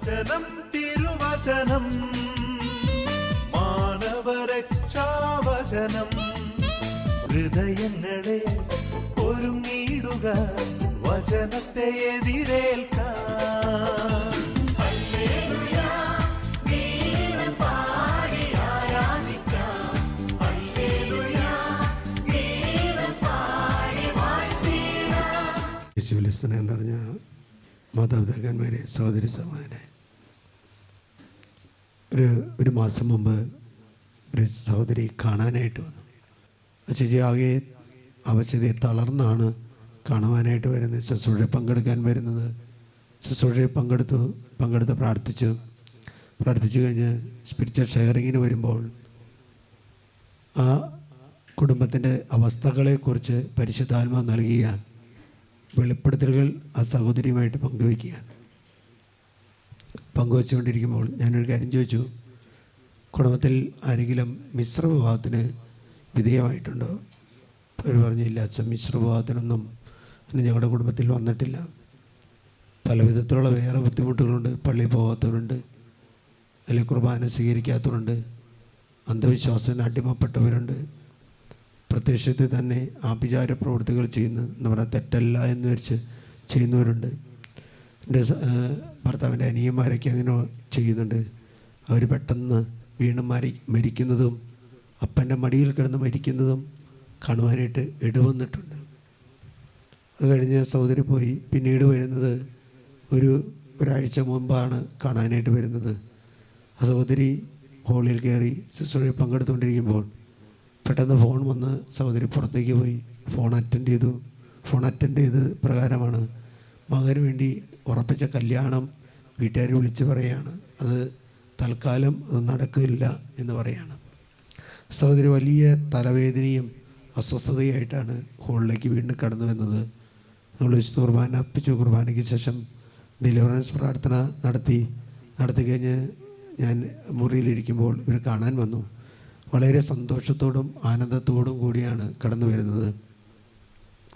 വചനം തിരുവചനം മാനവരക്ഷാവചനം ഹൃദയങ്ങളെ ഒരുങ്ങിയിടുക വചനത്തെ എതിരേൽക്കാൻ. യേശുവിൽ സ്നേഹം നിറഞ്ഞ മാതാപിതാക്കന്മാരെ, സഹോദരി സഹോദരനെ, ഒരു മാസം മുമ്പ് ഒരു സഹോദരി കാണാനായിട്ട് വന്നു. ആ ചേച്ചി ആകെ അവശതയെ തളർന്നാണ് കാണുവാനായിട്ട് വരുന്നത്. ശുശ്രൂഷയിൽ പങ്കെടുക്കാൻ വരുന്നത്. ശുശ്രൂഷയിൽ പങ്കെടുത്ത് പ്രാർത്ഥിച്ചു കഴിഞ്ഞ് സ്പിരിച്വൽ ഷെയറിങ്ങിന് വരുമ്പോൾ ആ കുടുംബത്തിൻ്റെ അവസ്ഥകളെക്കുറിച്ച് പരിശുദ്ധാത്മാവ് നൽകിയ വെളിപ്പെടുത്തലുകൾ ആ സഹോദരിയുമായിട്ട് പങ്കുവച്ചുകൊണ്ടിരിക്കുമ്പോൾ ഞാനൊരു കാര്യം ചോദിച്ചു, കുടുംബത്തിൽ ആരെങ്കിലും മിശ്ര വിവാഹത്തിന് വിധേയമായിട്ടുണ്ടോ? അവർ പറഞ്ഞില്ല, അച്ഛൻ മിശ്ര വിവാഹത്തിനൊന്നും ഞങ്ങളുടെ കുടുംബത്തിൽ വന്നിട്ടില്ല. പല വിധത്തിലുള്ള വേറെ ബുദ്ധിമുട്ടുകളുണ്ട്. പള്ളിയിൽ പോകാത്തവരുണ്ട്, അല്ലെങ്കിൽ കുർബാന സ്വീകരിക്കാത്തവരുണ്ട്, അന്ധവിശ്വാസത്തിന് അടിമപ്പെട്ടവരുണ്ട്, പ്രത്യക്ഷത്തിൽ തന്നെ ആഭിചാര പ്രവൃത്തികൾ എന്ന് പറഞ്ഞാൽ തെറ്റല്ല എന്ന് വെച്ച് ചെയ്യുന്നവരുണ്ട്. എൻ്റെ ഭർത്താവിൻ്റെ അനിയന്മാരൊക്കെ അങ്ങനെ ചെയ്യുന്നുണ്ട്. അവർ പെട്ടെന്ന് വീണ് മരിക്കുന്നതും അപ്പൻ്റെ മടിയിൽ കിടന്ന് മരിക്കുന്നതും കാണുവാനായിട്ട് ഇടവന്നിട്ടുണ്ട്. അത് കഴിഞ്ഞ് സഹോദരി പോയി. പിന്നീട് വരുന്നത് ഒരാഴ്ച മുമ്പാണ് കാണാനായിട്ട് വരുന്നത്. ആ സഹോദരി ഹോളിൽ കയറി ശുശ്രൂഷയിൽ പങ്കെടുത്തുകൊണ്ടിരിക്കുമ്പോൾ പെട്ടെന്ന് ഫോൺ വന്ന് സഹോദരി പുറത്തേക്ക് പോയി. ഫോൺ അറ്റൻഡ് ചെയ്ത് പ്രകാരമാണ് മകന് വേണ്ടി ഉറപ്പിച്ച കല്യാണം വീട്ടുകാർ വിളിച്ച് പറയുകയാണ്. അത് തൽക്കാലം അത് നടക്കില്ല എന്ന് പറയുകയാണ്. സഹോദരി വലിയ തലവേദനയും അസ്വസ്ഥതയായിട്ടാണ് ഹോളിലേക്ക് വീണ്ടും കടന്നു വന്നത്. നമ്മൾ വിശുദ്ധ കുർബാന അർപ്പിച്ചു. കുർബാനയ്ക്ക് ശേഷം ഡെലിവറൻസ് പ്രാർത്ഥന നടത്തി കഴിഞ്ഞ് ഞാൻ മുറിയിലിരിക്കുമ്പോൾ ഇവർ കാണാൻ വന്നു. വളരെ സന്തോഷത്തോടും ആനന്ദത്തോടും കൂടിയാണ് കടന്നു വരുന്നത്.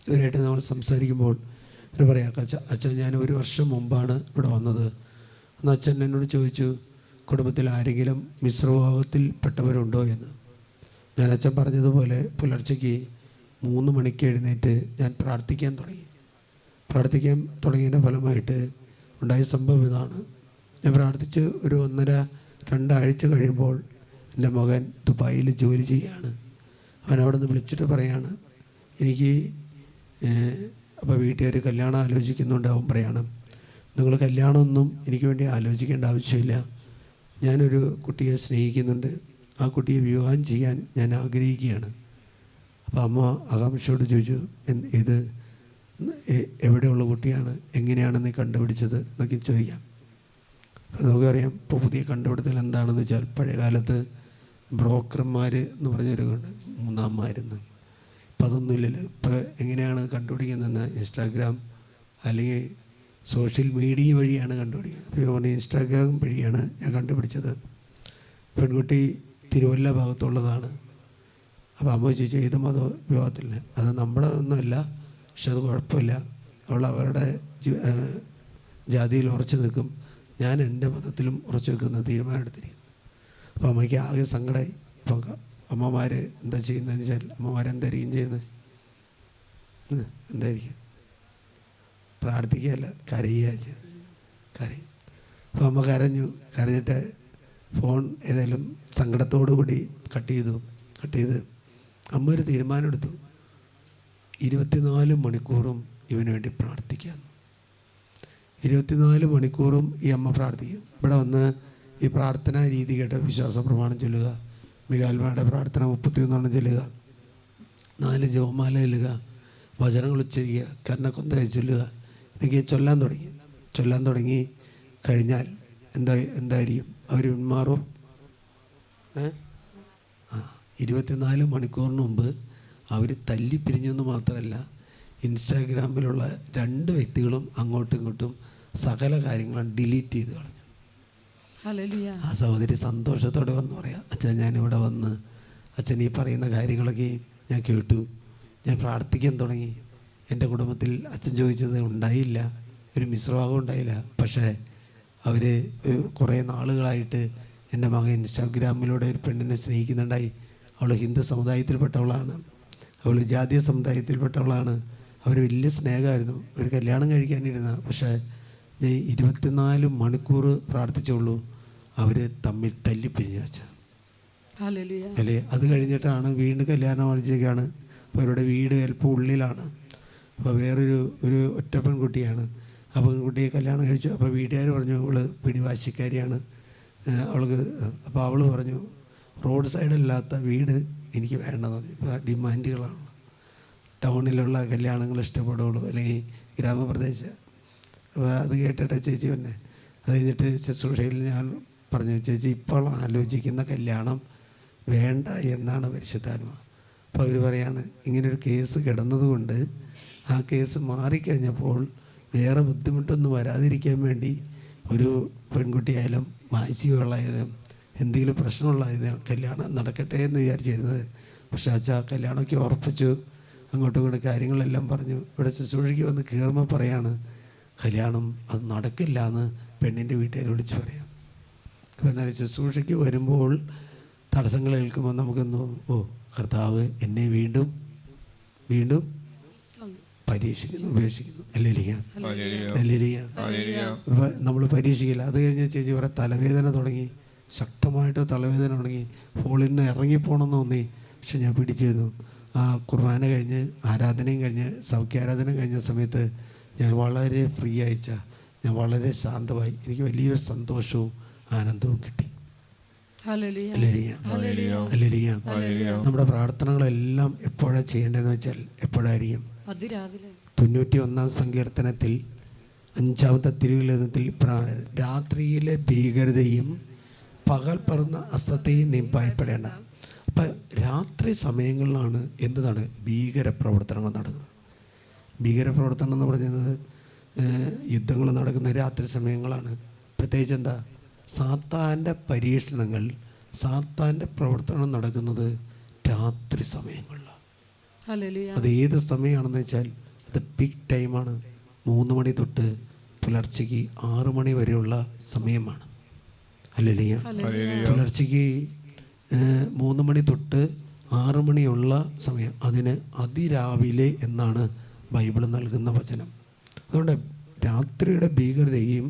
ഇവരായിട്ട് നമ്മൾ സംസാരിക്കുമ്പോൾ ഇവർ പറയാം, അച്ഛൻ ഞാൻ 1 വർഷം മുമ്പാണ് ഇവിടെ വന്നത്. അന്ന് അച്ഛൻ എന്നോട് ചോദിച്ചു, കുടുംബത്തിൽ ആരെങ്കിലും മിശ്രവിഭാഗത്തിൽപ്പെട്ടവരുണ്ടോ എന്ന്. ഞാൻ അച്ഛൻ പറഞ്ഞതുപോലെ പുലർച്ചയ്ക്ക് 3 മണിക്ക് എഴുന്നേറ്റ് ഞാൻ പ്രാർത്ഥിക്കാൻ തുടങ്ങിയതിൻ്റെ ഫലമായിട്ട് ഉണ്ടായ സംഭവം ഇതാണ്. ഞാൻ പ്രാർത്ഥിച്ച് ഒരു 1.5-2 ആഴ്ച കഴിയുമ്പോൾ എൻ്റെ മകൻ ദുബായിൽ ജോലി ചെയ്യുകയാണ്. അവനവിടെ നിന്ന് വിളിച്ചിട്ട് പറയാണ്, എനിക്ക് അപ്പോൾ വീട്ടുകാർ കല്യാണം ആലോചിക്കുന്നുണ്ട്. അവൻ പറയണം, നിങ്ങൾ കല്യാണമൊന്നും എനിക്ക് വേണ്ടി ആലോചിക്കേണ്ട ആവശ്യമില്ല. ഞാനൊരു കുട്ടിയെ സ്നേഹിക്കുന്നുണ്ട്, ആ കുട്ടിയെ വിവാഹം ചെയ്യാൻ ഞാൻ ആഗ്രഹിക്കുകയാണ്. അപ്പോൾ അമ്മ ആകാംക്ഷയോട് ചോദിച്ചു, ഇത് എവിടെയുള്ള കുട്ടിയാണ്, എങ്ങനെയാണ് നീ കണ്ടുപിടിച്ചത് എന്നൊക്കെ ചോദിക്കാം. അപ്പോൾ നമുക്കറിയാം, ഇപ്പോൾ പുതിയ കണ്ടുപിടുത്തൽ എന്താണെന്ന് വെച്ചാൽ, പഴയ കാലത്ത് ബ്രോക്കർമാർ എന്ന് പറഞ്ഞവരുണ്ട്, മൂന്നാന്മാരെന്ന്. ഇപ്പം അതൊന്നുമില്ലല്ലോ. ഇപ്പോൾ എങ്ങനെയാണ് കണ്ടുപിടിക്കുന്നതെന്ന് ഇൻസ്റ്റാഗ്രാം അല്ലെങ്കിൽ സോഷ്യൽ മീഡിയ വഴിയാണ് കണ്ടുപിടിക്കുക. അപ്പോൾ ഇൻസ്റ്റാഗ്രാം വഴിയാണ് ഞാൻ കണ്ടുപിടിച്ചത്. പെൺകുട്ടി തിരുവല്ല ഭാഗത്തുള്ളതാണ്. അപ്പോൾ അമ്മ ചോദിച്ചു, ഏത് മത വിവാഹത്തില്ല? അത് നമ്മുടെ ഒന്നുമല്ല, പക്ഷെ അത് കുഴപ്പമില്ല, അവൾ അവരുടെ ജാതിയിൽ ഉറച്ചു നിൽക്കും, ഞാൻ എൻ്റെ മതത്തിലും ഉറച്ചു നിൽക്കുന്ന തീരുമാനം എടുത്തിരിക്കുന്നു. അപ്പോൾ അമ്മയ്ക്ക് ആകെ സങ്കടമായി. അപ്പം അമ്മമാർ എന്താ ചെയ്യുന്നതെന്ന് വെച്ചാൽ, അമ്മമാരെന്തായിരിക്കും ചെയ്യുന്നത്? എന്തായിരിക്കും? പ്രാർത്ഥിക്കുകയല്ല, കരയുക. അപ്പോൾ അമ്മ കരഞ്ഞിട്ട് ഫോൺ ഏതായാലും സങ്കടത്തോടു കൂടി കട്ട് ചെയ്ത് അമ്മ ഒരു തീരുമാനം എടുത്തു, 24 മണിക്കൂറും ഇവന് വേണ്ടി പ്രാർത്ഥിക്കാം. 24 മണിക്കൂറും ഈ അമ്മ പ്രാർത്ഥിക്കും. ഇവിടെ വന്ന് ഈ പ്രാർത്ഥനാ രീതി കേട്ട് വിശ്വാസ പ്രമാണം ചൊല്ലുക, മികാൽമാരുടെ പ്രാർത്ഥന 31 ചൊല്ലുക, 4 ജപമാല ചൊല്ലുക, വചനങ്ങൾ ഉച്ചരിക്കുക, കർണക്കൊന്ത ചൊല്ലുക. എനിക്ക് ചൊല്ലാൻ തുടങ്ങി കഴിഞ്ഞാൽ എന്തായിരിക്കും? അവർ പിന്മാറും. 24 മണിക്കൂറിന് മുമ്പ് അവർ തല്ലിപ്പിരിഞ്ഞെന്ന് മാത്രമല്ല, ഇൻസ്റ്റാഗ്രാമിലുള്ള 2 വ്യക്തികളും അങ്ങോട്ടും ഇങ്ങോട്ടും സകല കാര്യങ്ങളും ഡിലീറ്റ് ചെയ്ത് കളഞ്ഞു. ആ സഹോദരി സന്തോഷത്തോടെ വന്ന് പറയാം, അച്ഛൻ ഞാനിവിടെ വന്ന് അച്ഛൻ ഈ പറയുന്ന കാര്യങ്ങളൊക്കെ ഞാൻ കേട്ടു, ഞാൻ പ്രാർത്ഥിക്കാൻ തുടങ്ങി. എൻ്റെ കുടുംബത്തിൽ അച്ഛൻ ചോദിച്ചത് ഉണ്ടായില്ല, ഒരു മിശ്രഭാഗം ഉണ്ടായില്ല, പക്ഷേ അവർ കുറേ നാളുകളായിട്ട് എൻ്റെ മകൻ ഇൻസ്റ്റാഗ്രാമിലൂടെ ഒരു പെണ്ണിനെ സ്നേഹിക്കുന്നുണ്ടായി. അവൾ ഹിന്ദു സമുദായത്തിൽപ്പെട്ടവളാണ്, അവൾ ജാതീയ സമുദായത്തിൽപ്പെട്ടവളാണ്. അവർ വലിയ സ്നേഹമായിരുന്നു, ഒരു കല്യാണം കഴിക്കാനിരുന്ന. പക്ഷേ ഞാൻ 24 മണിക്കൂർ പ്രാർത്ഥിച്ചുള്ളൂ, അവർ തമ്മിൽ തല്ലിപ്പിരിഞ്ഞു വെച്ചാൽ അല്ലേ. അത് കഴിഞ്ഞിട്ടാണ് വീണ്ടും കല്യാണം കഴിച്ചേക്കാണ്. അപ്പോൾ അവരുടെ വീട് ചിലപ്പോൾ ഉള്ളിലാണ്. അപ്പോൾ ഒരു ഒറ്റ പെൺകുട്ടിയാണ്. ആ പെൺകുട്ടിയെ കല്യാണം കഴിച്ചു. അപ്പോൾ വീട്ടുകാർ പറഞ്ഞു അവള് പിടിവാശിക്കാരിയാണ് അവൾക്ക്. അപ്പോൾ അവൾ പറഞ്ഞു റോഡ് സൈഡല്ലാത്ത വീട് എനിക്ക് വേണ്ടെന്ന് പറഞ്ഞു. ഇപ്പോൾ ഡിമാൻഡുകളാണ്, ടൗണിലുള്ള കല്യാണങ്ങൾ ഇഷ്ടപ്പെടുള്ളൂ, അല്ലെങ്കിൽ ഗ്രാമപ്രദേശം. അപ്പോൾ അത് കേട്ടിട്ട് ചേച്ചി തന്നെ അത് കഴിഞ്ഞിട്ട് ശുശ്രൂഷയിൽ ഞാൻ പറഞ്ഞു, ചേച്ചി ഇപ്പോൾ ആലോചിക്കുന്ന കല്യാണം വേണ്ട എന്നാണ് പരിശുദ്ധാത്മ. അപ്പോൾ അവർ പറയാണ് ഇങ്ങനൊരു കേസ് കിടന്നതുകൊണ്ട് ആ കേസ് മാറിക്കഴിഞ്ഞപ്പോൾ വേറെ ബുദ്ധിമുട്ടൊന്നും വരാതിരിക്കാൻ വേണ്ടി ഒരു പെൺകുട്ടിയായാലും മാനസികമുള്ളതും എന്തെങ്കിലും പ്രശ്നമുള്ളതും കല്യാണം നടക്കട്ടെ എന്ന് വിചാരിച്ചിരുന്നത്. പക്ഷേ അച്ഛാ കല്യാണമൊക്കെ ഉറപ്പിച്ചു, അങ്ങോട്ടും ഇങ്ങോട്ടും കാര്യങ്ങളെല്ലാം പറഞ്ഞു. ഇവിടെ ശുശ്രൂഷയ്ക്ക് വന്ന് കയറുമ്പോൾ പറയാണ് കല്യാണം അത് നടക്കില്ല എന്ന് പെണ്ണിൻ്റെ വീട്ടുകാർ വിളിച്ച് പറയാം. അപ്പോൾ എന്നാലും ശുശ്രൂഷയ്ക്ക് വരുമ്പോൾ തടസ്സങ്ങൾ കേൾക്കുമ്പോൾ നമുക്കൊന്ന് കർത്താവ് എന്നെ വീണ്ടും വീണ്ടും പരീക്ഷിക്കുന്നു, ഉപേക്ഷിക്കുന്നു. നമ്മൾ പരീക്ഷിക്കില്ല. അത് കഴിഞ്ഞ് ചേച്ചി വരെ തലവേദന തുടങ്ങി, ശക്തമായിട്ട് തലവേദന തുടങ്ങി. ഹോളിൽ നിന്ന് ഇറങ്ങിപ്പോകണമെന്ന് തോന്നി. പക്ഷെ ഞാൻ പിടിച്ചിരുന്നു. ആ കുർബാന കഴിഞ്ഞ് ആരാധനയും കഴിഞ്ഞ് സൗഖ്യാരാധന കഴിഞ്ഞ സമയത്ത് ഞാൻ വളരെ ഫ്രീ അയച്ച, ഞാൻ വളരെ ശാന്തമായി. എനിക്ക് വലിയൊരു സന്തോഷവും ആനന്ദവും കിട്ടി. നമ്മുടെ പ്രാർത്ഥനകളെല്ലാം എപ്പോഴാണ് ചെയ്യേണ്ടതെന്ന് വെച്ചാൽ എപ്പോഴായിരിക്കും? 91 സങ്കീർത്തനത്തിൽ 5-ാമത്തെ തിരുവചനത്തിൽ രാത്രിയിലെ ഭീകരതയും പകൽ പറന്ന അസ്തത്തെയും നീ ഭയപ്പെടേണ്ട. അപ്പം രാത്രി സമയങ്ങളിലാണ് എന്താണ് ഭീകരപ്രവർത്തനങ്ങൾ നടക്കുന്നത്. ഭീകരപ്രവർത്തനം എന്ന് പറയുന്നത് യുദ്ധങ്ങൾ നടക്കുന്ന രാത്രി സമയങ്ങളാണ്. പ്രത്യേകിച്ച് എന്താ, സാത്താൻ്റെ പരീക്ഷണങ്ങൾ, സാത്താൻ്റെ പ്രവർത്തനം നടക്കുന്നത് രാത്രി സമയങ്ങളിലാണ്. അത് ഏത് സമയമാണെന്ന് വെച്ചാൽ അത് പീക്ക് ടൈമാണ്. 3 മണി തൊട്ട് പുലർച്ചയ്ക്ക് 6 മണി വരെയുള്ള സമയമാണ്. ഹല്ലേലൂയ. പുലർച്ചയ്ക്ക് 3 മണി തൊട്ട് 6 മണിയുള്ള സമയം, അതിന് അതിരാവിലെ എന്നാണ് ബൈബിൾ നൽകുന്ന വചനം. അതുകൊണ്ട് രാത്രിയുടെ ഭീകരതയും